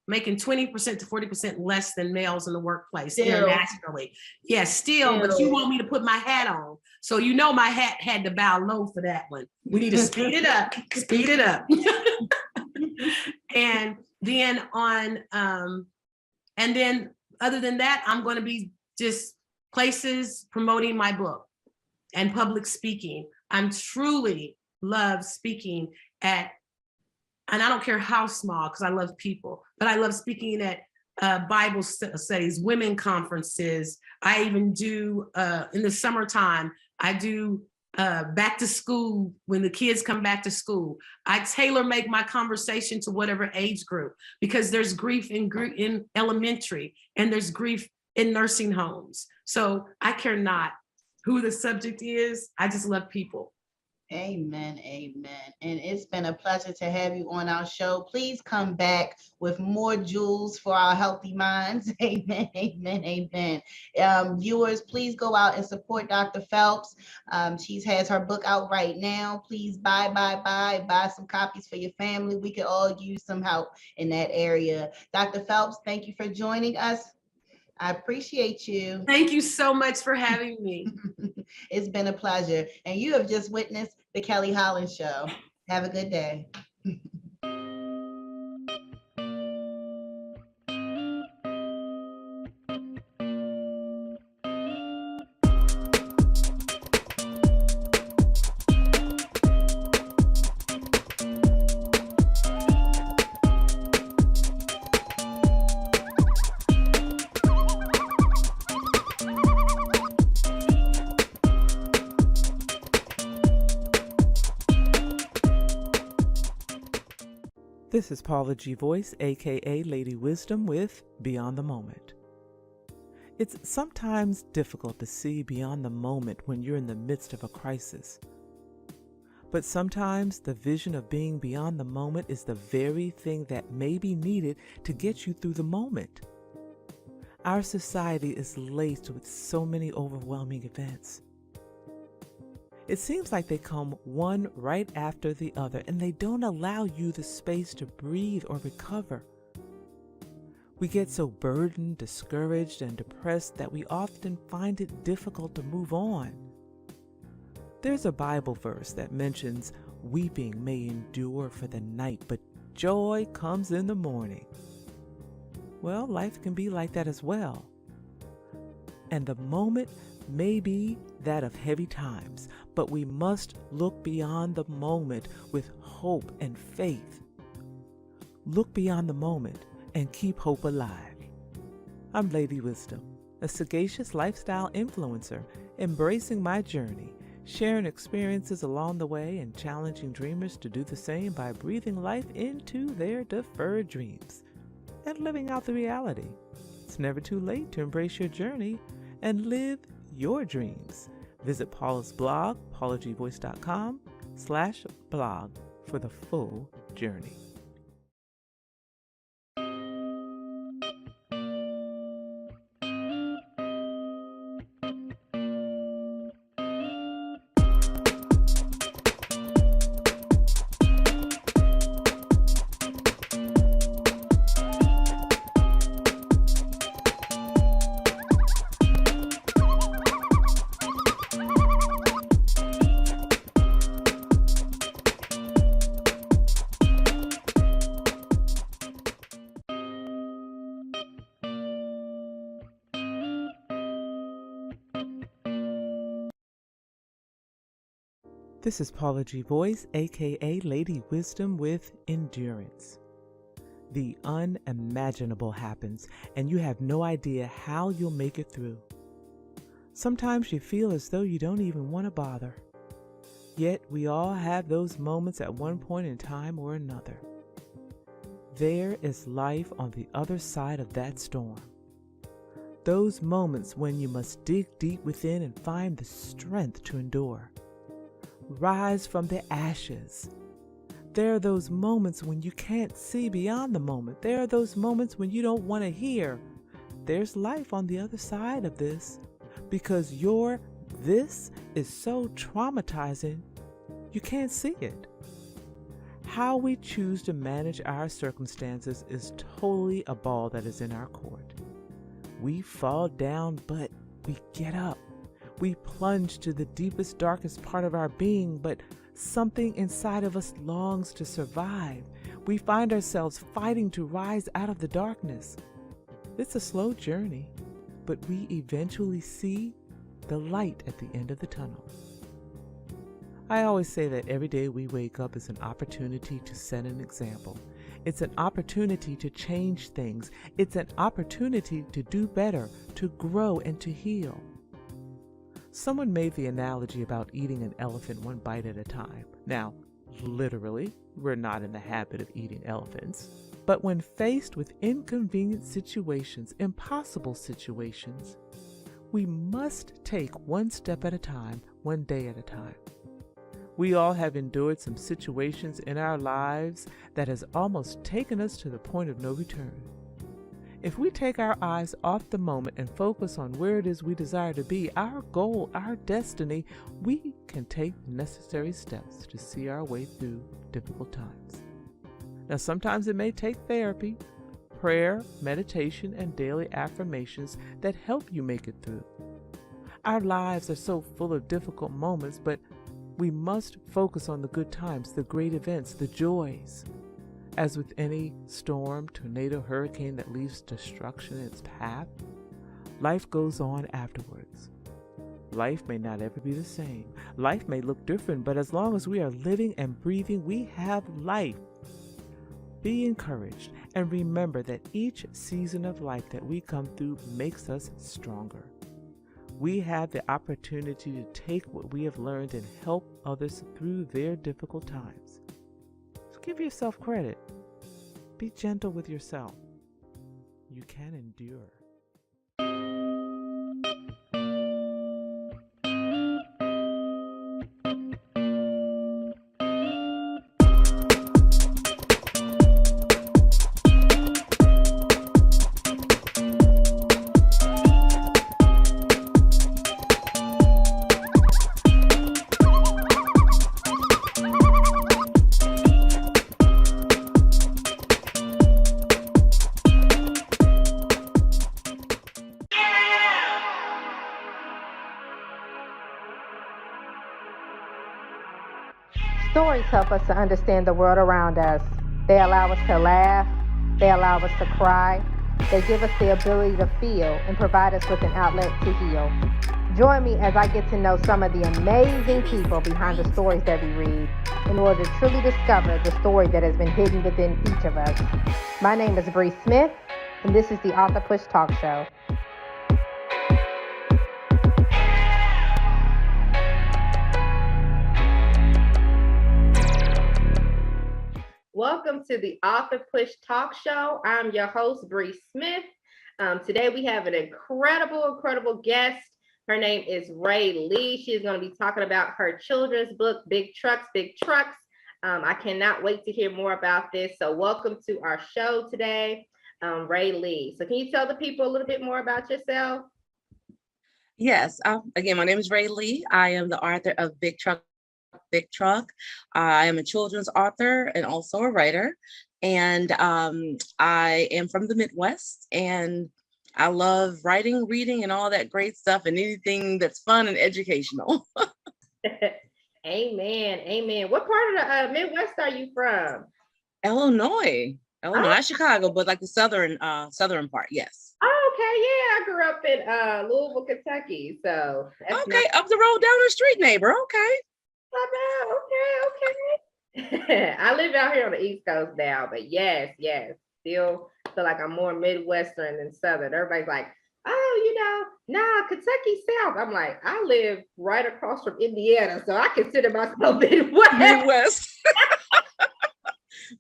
making 20% to 40% less than males in the workplace internationally. Yeah, still, but you want me to put my hat on. So you know my hat had to bow low for that one. We need to speed it up, speed it up. And then other than that, I'm going to be just places promoting my book and public speaking. I'm truly love speaking and I don't care how small, because I love people, but I love speaking at Bible studies, women conferences. I even do, in the summertime, I do back to school, when the kids come back to school. I tailor make my conversation to whatever age group, because there's grief in elementary and there's grief in nursing homes. So I care not who the subject is. I just love people. Amen, amen. And it's been a pleasure to have you on our show. Please come back with more jewels for our healthy minds. Amen, amen, amen. Viewers, please go out and support Dr. Phelps. She has her book out right now. Please buy some copies for your family. We could all use some help in that area. Dr. Phelps, thank you for joining us. I appreciate you. Thank you so much for having me. It's been a pleasure. And you have just witnessed the Kelly Holland Show. Have a good day. This is Paula G. Voice, aka Lady Wisdom, with Beyond the Moment. It's sometimes difficult to see beyond the moment when you're in the midst of a crisis. But sometimes the vision of being beyond the moment is the very thing that may be needed to get you through the moment. Our society is laced with so many overwhelming events. It seems like they come one right after the other, and they don't allow you the space to breathe or recover. We get so burdened, discouraged, and depressed that we often find it difficult to move on. There's a Bible verse that mentions weeping may endure for the night, but joy comes in the morning. Well, life can be like that as well. And the moment may be that of heavy times, but we must look beyond the moment with hope and faith. Look beyond the moment and keep hope alive. I'm Lady Wisdom, a sagacious lifestyle influencer, embracing my journey, sharing experiences along the way and challenging dreamers to do the same by breathing life into their deferred dreams and living out the reality. It's never too late to embrace your journey and live your dreams. Visit Paula's blog, paulagvoice.com/blog for the full journey. This is Paula G. Boyce, aka Lady Wisdom with Endurance. The unimaginable happens, and you have no idea how you'll make it through. Sometimes you feel as though you don't even want to bother. Yet we all have those moments at one point in time or another. There is life on the other side of that storm. Those moments when you must dig deep within and find the strength to endure. Rise from the ashes. There are those moments when you can't see beyond the moment. There are those moments when you don't want to hear. There's life on the other side of this, because your this is so traumatizing, you can't see it. How we choose to manage our circumstances is totally a ball that is in our court. We fall down, but we get up. We plunge to the deepest, darkest part of our being, but something inside of us longs to survive. We find ourselves fighting to rise out of the darkness. It's a slow journey, but we eventually see the light at the end of the tunnel. I always say that every day we wake up is an opportunity to set an example. It's an opportunity to change things. It's an opportunity to do better, to grow, and to heal. Someone made the analogy about eating an elephant one bite at a time. Now, literally, we're not in the habit of eating elephants. But when faced with inconvenient situations, impossible situations, we must take one step at a time, one day at a time. We all have endured some situations in our lives that has almost taken us to the point of no return. If we take our eyes off the moment and focus on where it is we desire to be, our goal, our destiny, we can take necessary steps to see our way through difficult times. Now, sometimes it may take therapy, prayer, meditation, and daily affirmations that help you make it through. Our lives are so full of difficult moments, but we must focus on the good times, the great events, the joys. As with any storm, tornado, hurricane that leaves destruction in its path, life goes on afterwards. Life may not ever be the same. Life may look different, but as long as we are living and breathing, we have life. Be encouraged and remember that each season of life that we come through makes us stronger. We have the opportunity to take what we have learned and help others through their difficult times. So give yourself credit. Be gentle with yourself. You can endure. Stories help us to understand the world around us. They allow us to laugh. They allow us to cry. They give us the ability to feel and provide us with an outlet to heal. Join me as I get to know some of the amazing people behind the stories that we read in order to truly discover the story that has been hidden within each of us. My name is Bree Smith, and this is the Author Push Talk Show. Welcome to the Author Push Talk Show. I'm your host, Bree Smith. Today we have an incredible guest. Her name is Ray Lee. She is going to be talking about her children's book, Big Trucks, Big Trucks. I cannot wait to hear more about this. So welcome to our show today, Ray Lee. So can you tell the people a little bit more about yourself? Yes. Again, my name is Ray Lee. I am the author of Big Truck, Big Truck. I am a children's author and also a writer. And I am from the Midwest, and I love writing, reading, and all that great stuff, and anything that's fun and educational. Amen. Amen. What part of the Midwest are you from? Illinois, not Chicago, but like the southern part. Yes. Oh, okay. Yeah, I grew up in Louisville, Kentucky. So that's okay, nice. Up the road, down the street, neighbor. Okay. Okay. I live out here on the East Coast now, but yes, still feel like I'm more Midwestern than Southern. Everybody's like, oh, nah, Kentucky South. I'm like, I live right across from Indiana, so I consider myself Midwest.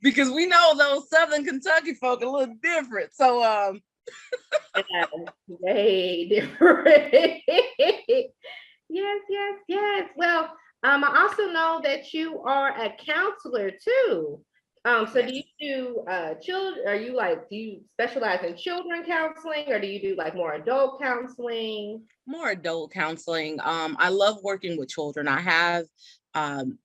Because we know those Southern Kentucky folk a little different. So way different. Yes. Well, I also know that you are a counselor too. So yes. do you do children? Are you like, do you specialize in children counseling, or do you do like more adult counseling? More adult counseling. I love working with children. I have done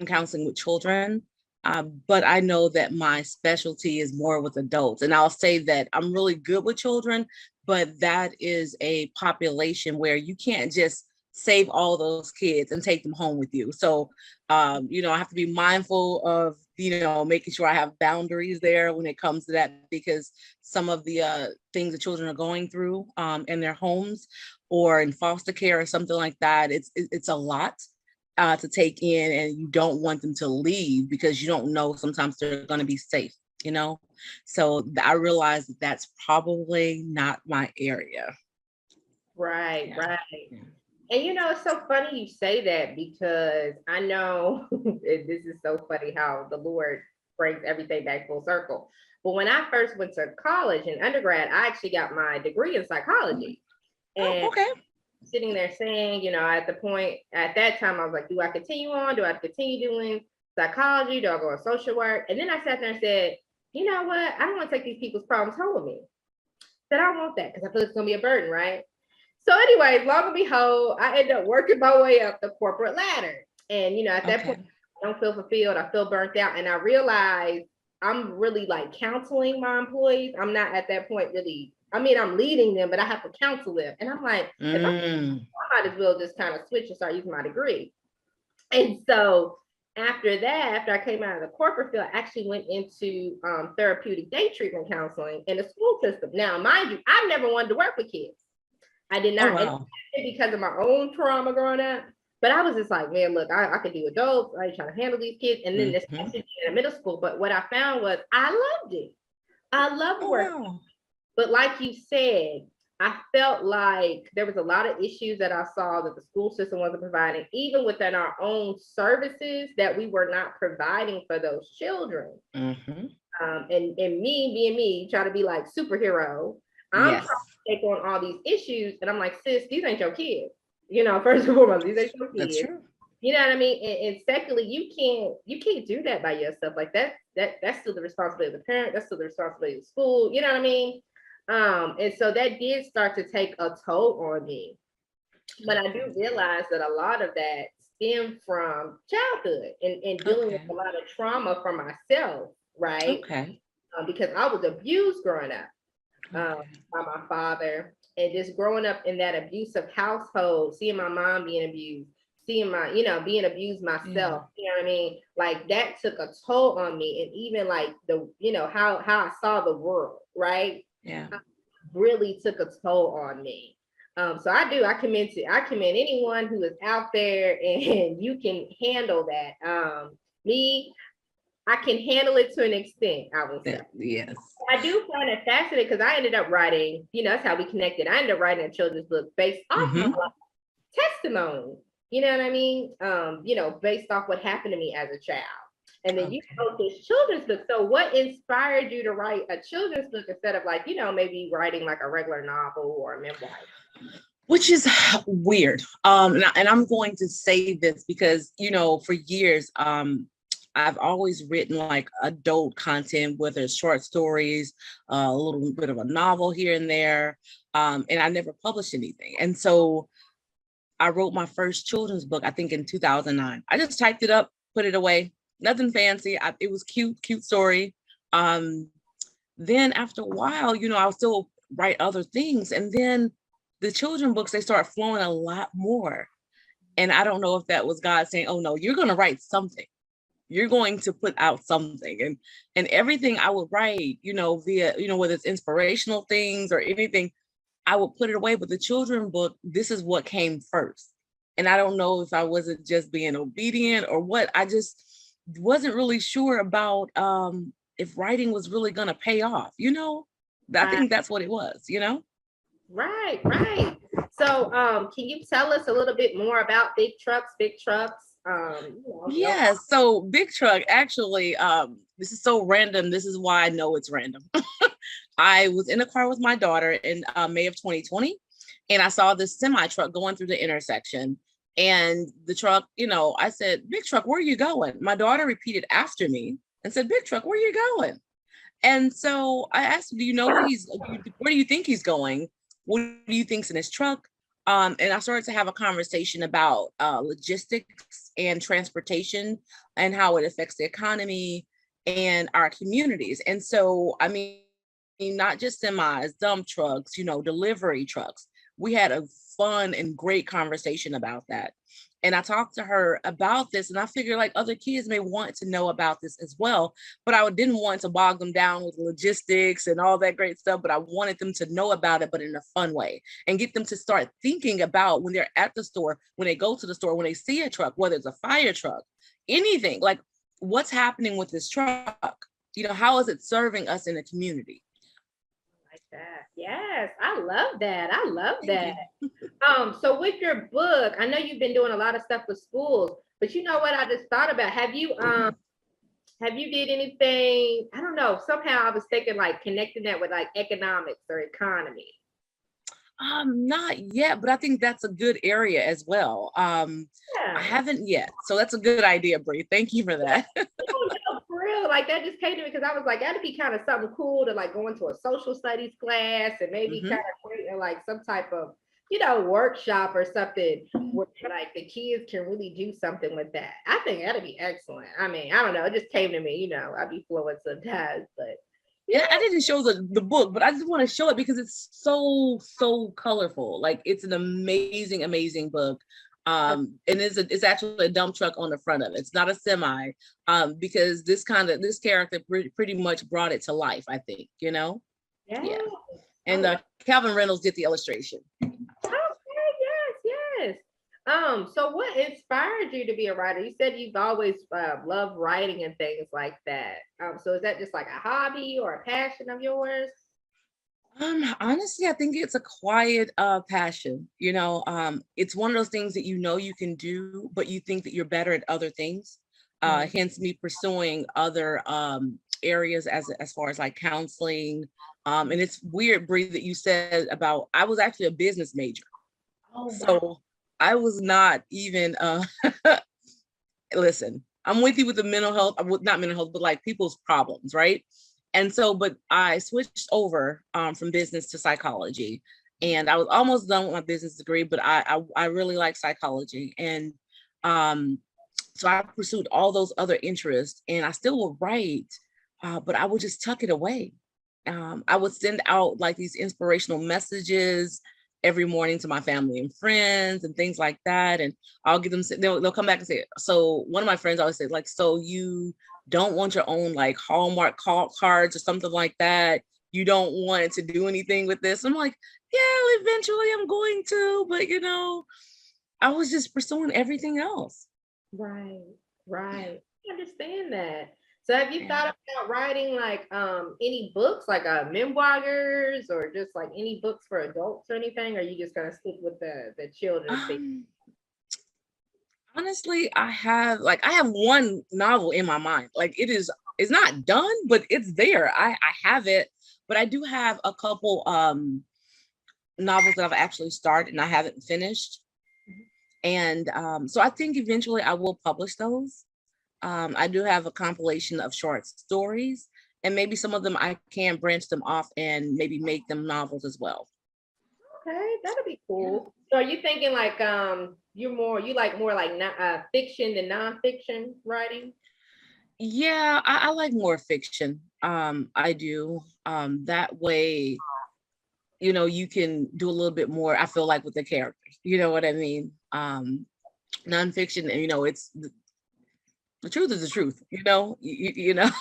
counseling with children, but I know that my specialty is more with adults. And I'll say that I'm really good with children, but that is a population where you can't just save all those kids and take them home with you. So, I have to be mindful of, making sure I have boundaries there when it comes to that, because some of the things that children are going through in their homes or in foster care or something like that, it's a lot to take in, and you don't want them to leave because you don't know sometimes they're going to be safe, So I realized that that's probably not my area. Right. And it's so funny you say that, because I know this is so funny how the Lord brings everything back full circle. But when I first went to college in undergrad, I actually got my degree in psychology. And okay. Sitting there saying, at that time, I was like, do I continue on? Do I continue doing psychology? Do I go on social work? And then I sat there and said, you know what? I don't want to take these people's problems home with me. Said I don't want that, because I feel it's going to be a burden, right? So anyway, long and behold, I ended up working my way up the corporate ladder. And, at that point, I don't feel fulfilled. I feel burnt out. And I realized I'm really like counseling my employees. I'm not at that point really, I'm leading them, but I have to counsel them. And I'm like, if I might as well just kind of switch and start using my degree. And so after that, after I came out of the corporate field, I actually went into therapeutic day treatment counseling in the school system. Now, mind you, I never wanted to work with kids. I did not, because of my own trauma growing up. But I was just like, man, look, I could do adults. I ain't trying to handle these kids. And then especially in middle school. But what I found was I loved it. I loved working. Wow. But like you said, I felt like there was a lot of issues that I saw that the school system wasn't providing, even within our own services, that we were not providing for those children. And me being me, try to be like superhero. I'm trying to take on all these issues, and I'm like, sis, these ain't your kids. First and foremost, these ain't your kids. That's true. You know what I mean? And secondly, you can't do that by yourself. Like that's still the responsibility of the parent. That's still the responsibility of the school. You know what I mean? And so that did start to take a toll on me. But I do realize that a lot of that stemmed from childhood and dealing with a lot of trauma for myself, right? Because I was abused growing up by my father, and just growing up in that abusive household, seeing my mom being abused, seeing my, being abused myself, you know what I mean? Like that took a toll on me. And even like the, how I saw the world, right? Really took a toll on me. So I commend anyone who is out there and you can handle that. I can handle it to an extent, I will say. Yes. I do find it fascinating, because I ended up writing, that's how we connected. I ended up writing a children's book based off my testimony. You know what I mean? Based off what happened to me as a child. And then you wrote this children's book. So what inspired you to write a children's book instead of like, maybe writing like a regular novel or a memoir? Which is weird. And I'm going to say this because, for years, I've always written like adult content, whether it's short stories, a little bit of a novel here and there. And I never published anything. And so I wrote my first children's book, I think in 2009. I just typed it up, put it away, nothing fancy. It was cute story. Then after a while, I'll still write other things. And then the children books, they start flowing a lot more. And I don't know if that was God saying, oh no, you're going to write something. You're going to put out something. And everything I would write, via, whether it's inspirational things or anything, I would put it away. But the children book, this is what came first. And I don't know if I wasn't just being obedient or what. I just wasn't really sure about if writing was really going to pay off, you know? I think that's what it was, you know? Right, right. So can you tell us a little bit more about Big Trucks, Big Trucks? Yeah, so Big Truck, actually, this is so random. This is why I know it's random. I was in a car with my daughter in May of 2020, and I saw this semi truck going through the intersection. And the truck, you know, I said, Big Truck, where are you going? My daughter repeated after me and said, Big Truck, where are you going? And so I asked him, do you know where where do you think he's going? What do you think's in his truck? And I started to have a conversation about logistics and transportation and how it affects the economy and our communities. And so, I mean, not just semis, dump trucks, you know, delivery trucks. We had a fun and great conversation about that. And I talked to her about this, and I figured like other kids may want to know about this as well, but I didn't want to bog them down with logistics and all that great stuff, but I wanted them to know about it, but in a fun way, and get them to start thinking about when they're at the store, when they go to the store, when they see a truck, whether it's a fire truck, anything, like what's happening with this truck? You know, how is it serving us in the community? That. Yes, I love that. I love that. So with your book, I know you've been doing a lot of stuff with schools, but you know what I just thought about? Have you did anything? I don't know. Somehow I was thinking like connecting that with like economics or economy. Not yet, but I think that's a good area as well. I haven't yet, so that's a good idea, Bree. Thank you for that. For real, like that just came to me because I was like, that'd be kind of something cool to like go into a social studies class and maybe kind of create like some type of, you know, workshop or something where like the kids can really do something with that. I think that'd be excellent. I mean, I don't know, it just came to me, you know, I'd be fluent sometimes, but yeah, I didn't show the book, but I just want to show it because it's so colorful. Like it's an amazing book. And it's actually a dump truck on the front of it. It's not a semi, because this character pretty much brought it to life, I think, you know? Yeah. And Calvin Reynolds did the illustration. Okay, yes. So what inspired you to be a writer? You said you've always loved writing and things like that. So is that just like a hobby or a passion of yours? Honestly, I think it's a quiet passion. You know, it's one of those things that you know you can do, but you think that you're better at other things. Hence me pursuing other areas as far as like counseling. And it's weird, Bree, that you said about I was actually a business major. Oh, wow. So I was not even listen, I'm with you with the mental health, not mental health, but like people's problems, right? And so, but I switched over from business to psychology, and I was almost done with my business degree, but I really like psychology. And so I pursued all those other interests, and I still would write, but I would just tuck it away. I would send out like these inspirational messages every morning to my family and friends and things like that. And I'll get them, they'll come back and say, so one of my friends always said like, so you don't want your own like Hallmark cards or something like that? You don't want to do anything with this? I'm like, yeah, eventually I'm going to, but you know, I was just pursuing everything else. Right. I understand that. So have you thought about writing like any books, like memoirs, or just like any books for adults or anything? Or are you just gonna stick with the children's thing? Honestly, I have one novel in my mind. Like it's not done, but it's there. I have it, but I do have a couple novels that I've actually started and I haven't finished. And so I think eventually I will publish those. I do have a compilation of short stories, and maybe some of them I can branch them off and maybe make them novels as well. Okay, that'd be cool. So are you thinking like you like more like fiction than nonfiction writing? Yeah, I like more fiction. I do. That way, you know, you can do a little bit more, I feel like, with the characters. You know what I mean? Nonfiction, and you know, it's the truth is the truth, you know, you know.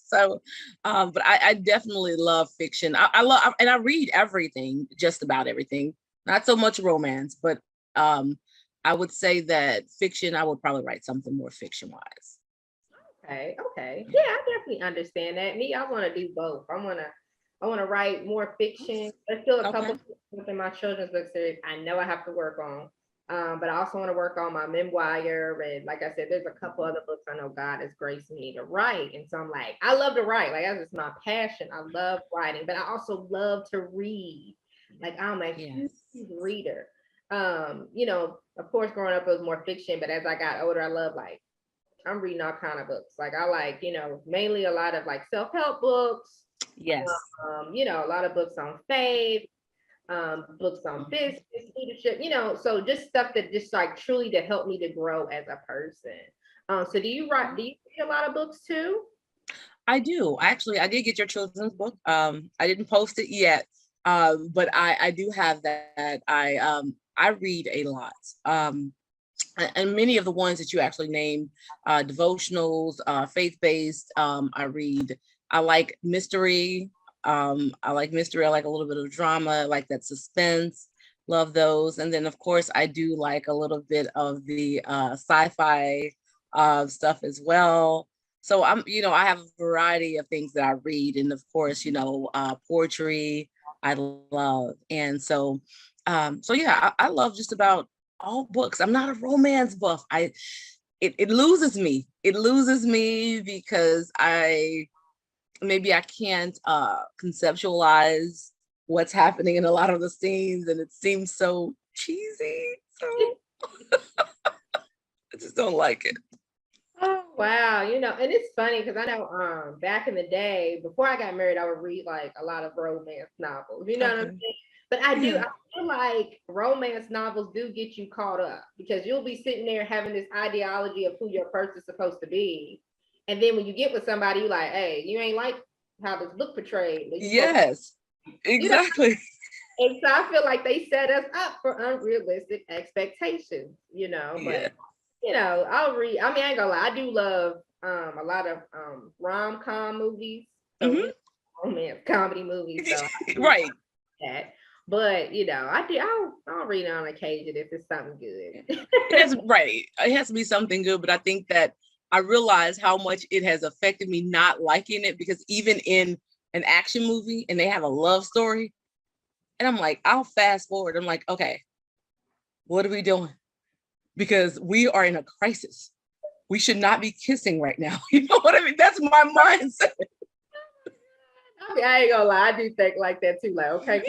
So, but I definitely love fiction. I love, and I read everything, just about everything. Not so much romance, but I would say that fiction, I would probably write something more fiction wise. Okay. Yeah, I definitely understand that. Me, I want to do both. I want to write more fiction. There's still a couple within my children's book series I know I have to work on. But I also want to work on my memoir. And like I said, there's a couple other books I know God has graced me to write. And so I'm like, I love to write. Like that's just my passion. I love writing, but I also love to read. Like I'm a huge reader. Of course, growing up it was more fiction, but as I got older, I love I'm reading all kind of books. Like I like, mainly a lot of like self-help books. Yes. A lot of books on faith, books on business, leadership, so just stuff that just like truly to help me to grow as a person. So do you read a lot of books too? I do. Actually, I did get your children's book. I didn't post it yet. But I do have that. I read a lot. And many of the ones that you actually named, devotionals, faith-based, I read. I like mystery. I like mystery. I like a little bit of drama. I like that suspense. Love those. And then of course I do like a little bit of the sci-fi stuff as well. So I have a variety of things that I read. And of course, poetry I love. And so yeah, I love just about all books. I'm not a romance buff. It loses me. It loses me because I can't conceptualize what's happening in a lot of the scenes, and it seems so cheesy. So I just don't like it. Oh wow, and it's funny because I know back in the day, before I got married, I would read like a lot of romance novels. You know what I'm saying? But I feel like romance novels do get you caught up because you'll be sitting there having this ideology of who your person's supposed to be. And then when you get with somebody, you're like, hey, you ain't like how this book portrayed. Yes, exactly. And so I feel like they set us up for unrealistic expectations, but I'll read. I mean, I ain't gonna lie, I do love a lot of rom-com movies, romance comedy movies. So right. That. But I'll read it on occasion if it's something good. That's right. It has to be something good, but I think that I realize how much it has affected me not liking it, because even in an action movie and they have a love story, and I'm like, I'll fast forward. I'm like, okay, what are we doing? Because we are in a crisis. We should not be kissing right now. You know what I mean? That's my mindset. I ain't gonna lie, I do think like that too. Like, okay,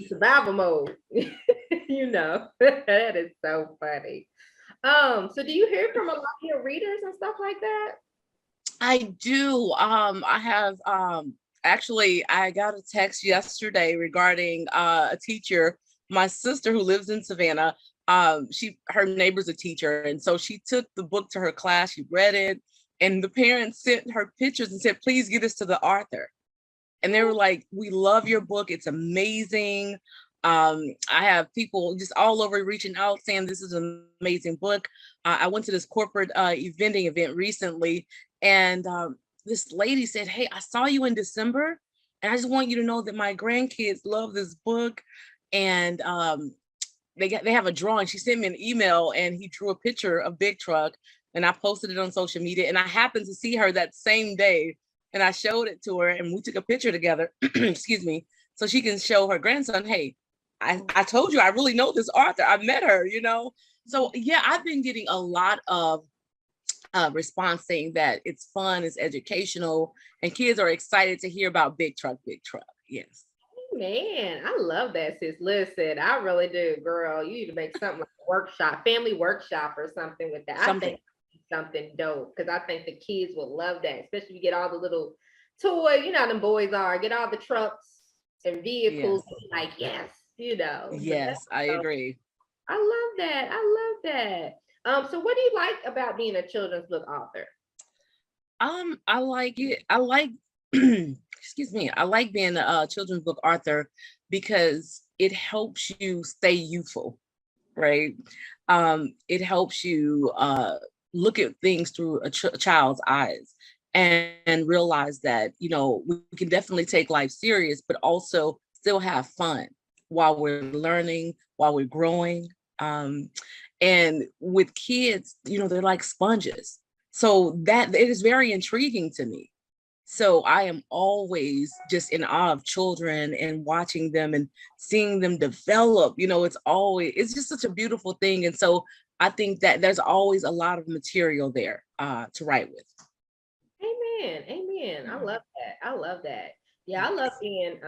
survival mode. That is so funny. So do you hear from a lot of your readers and stuff like that? I do. I have actually I got a text yesterday regarding a teacher, my sister who lives in Savannah. Her neighbor's a teacher, and so she took the book to her class, she read it, and the parents sent her pictures and said, please get this to the author. And they were like, we love your book, it's amazing. I have people just all over reaching out saying this is an amazing book. I went to this corporate event recently, and this lady said, hey, I saw you in December, and I just want you to know that my grandkids love this book. And they have a drawing. She sent me an email, and he drew a picture of Big Truck, and I posted it on social media. And I happened to see her that same day, and I showed it to her, and we took a picture together, excuse me, so she can show her grandson, hey, I told you, I really know this author. I met her, So yeah, I've been getting a lot of response saying that it's fun, it's educational, and kids are excited to hear about Big Truck, Big Truck. Yes. Man, I love that, sis. Listen, I really do, girl. You need to make something like a workshop, family workshop or something with that. I think something dope, because I think the kids will love that, especially if you get all the little toys, how them boys are, get all the trucks and vehicles, like, yes. Yes, I agree. I love that. So what do you like about being a children's book author? I like it. I like excuse me, I like being a children's book author because it helps you stay youthful, right? It helps you look at things through a child's eyes and realize that we can definitely take life serious, but also still have fun while we're learning, while we're growing. And with kids, they're like sponges. So that it is very intriguing to me. So I am always just in awe of children and watching them and seeing them develop. It's just such a beautiful thing. And so I think that there's always a lot of material there to write with. Amen. Amen. I love that. I love that. Yeah, I love being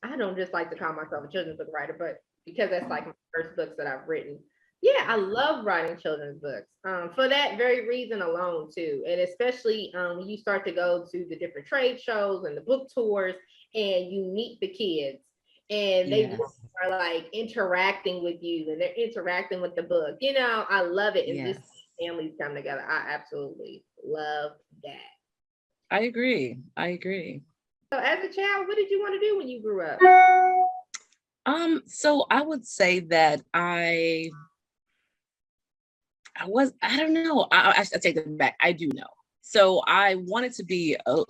I don't just like to call myself a children's book writer, but because that's like my first books that I've written. Yeah, I love writing children's books for that very reason alone too. And especially when you start to go to the different trade shows and the book tours and you meet the kids and they are like interacting with you and they're interacting with the book. I love it. And just families come together. I absolutely love that. I agree. So as a child, what did you want to do when you grew up? So I would say that I don't know. I take that back. I do know. So I wanted to be a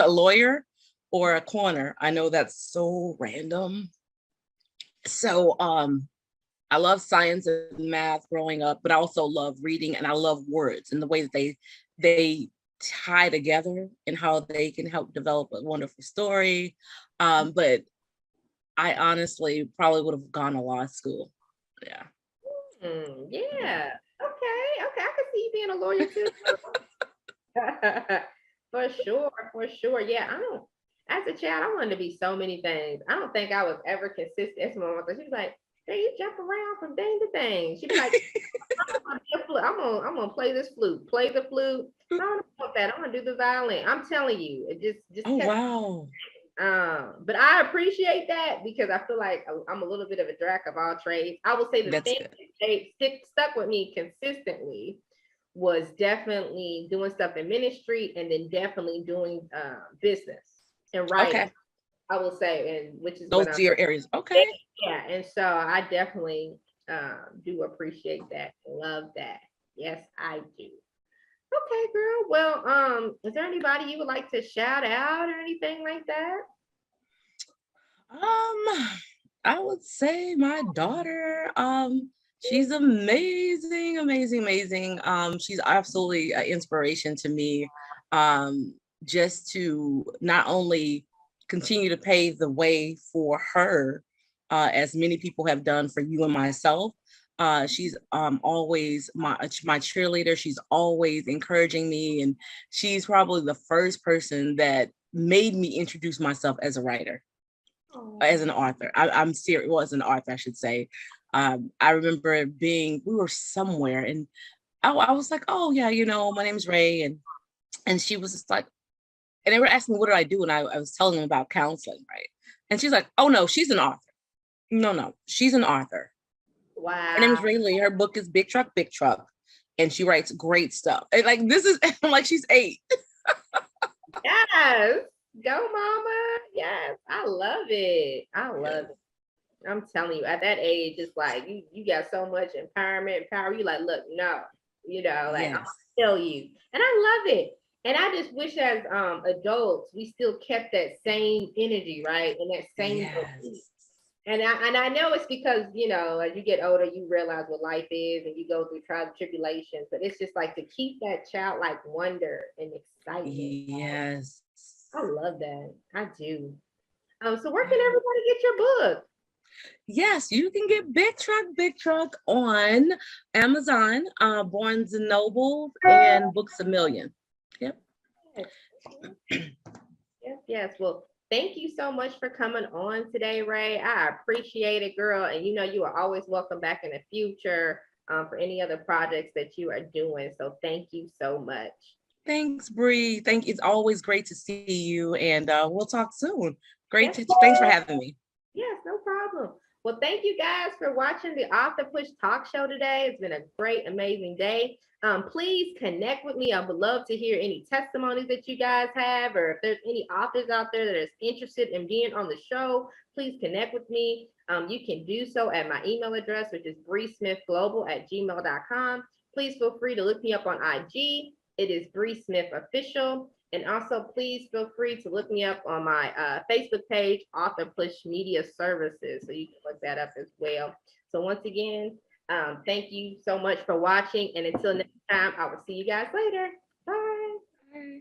lawyer or a coroner. I know that's so random. So I love science and math growing up, but I also love reading and I love words and the way that they tie together and how they can help develop a wonderful story. But I honestly probably would have gone to law school. Yeah. Yeah. Okay. I can see you being a lawyer too. For sure. Yeah. As a child, I wanted to be so many things. I don't think I was ever consistent. That's my mom. She was like, "Hey, you jump around from thing to thing." She'd be like, I'm gonna play this flute. Play the flute. I don't want that. I'm gonna do the violin. I'm telling you, it just oh wow. But I appreciate that because I feel like I'm a little bit of a jack of all trades. I would say the thing that stuck with me consistently was definitely doing stuff in ministry and then definitely doing business and writing. Okay. I will say, and which is those are your areas. Okay. Yeah, and so I definitely do appreciate that. Love that. Yes, I do. Okay, girl. Well, is there anybody you would like to shout out or anything like that? I would say my daughter. She's amazing. She's absolutely an inspiration to me. Just to not only continue to pave the way for her, as many people have done for you and myself. She's always my cheerleader. She's always encouraging me, and she's probably the first person that made me introduce myself as a writer, as an author. I'm serious. Well, as an author, I should say. I remember we were somewhere, and I was like, "Oh yeah, my name's Ray," and she was just like, and they were asking me what did I do, and I was telling them about counseling, right? And she's like, "Oh no, she's an author. No, she's an author." Wow. Her name is Ray Lee. Her book is Big Truck, and she writes great stuff. And like this is like she's 8. Yes, go mama. Yes, I love it. I'm telling you, at that age, it's like you got so much empowerment, power. You like, look, no, I'm gonna tell you, and I love it. And I just wish as adults we still kept that same energy, right? And that same and I know it's because, as you get older, you realize what life is and you go through trials and tribulations, but it's just like to keep that childlike wonder and excitement. Yes. I love that. I do. So where can everybody get your book? Yes, you can get Big Truck on Amazon, Barnes and Noble, and Books A Million. Yep. Yes. Well, thank you so much for coming on today, Ray. I appreciate it, girl. And you are always welcome back in the future for any other projects that you are doing. So thank you so much. Thanks, Bree. It's always great to see you, and we'll talk soon. Thanks for having me. Yes, no problem. Well, thank you guys for watching the Author Push Talk Show today. It's been a great, amazing day. Please connect with me. I would love to hear any testimonies that you guys have, or if there's any authors out there that is interested in being on the show, please connect with me. You can do so at my email address, which is breesmithglobal@gmail.com. Please feel free to look me up on IG. It is Bree Smith Official. And also, please feel free to look me up on my Facebook page, Author Push Media Services. So you can look that up as well. So once again, Thank you so much for watching. And until next time, I will see you guys later. Bye.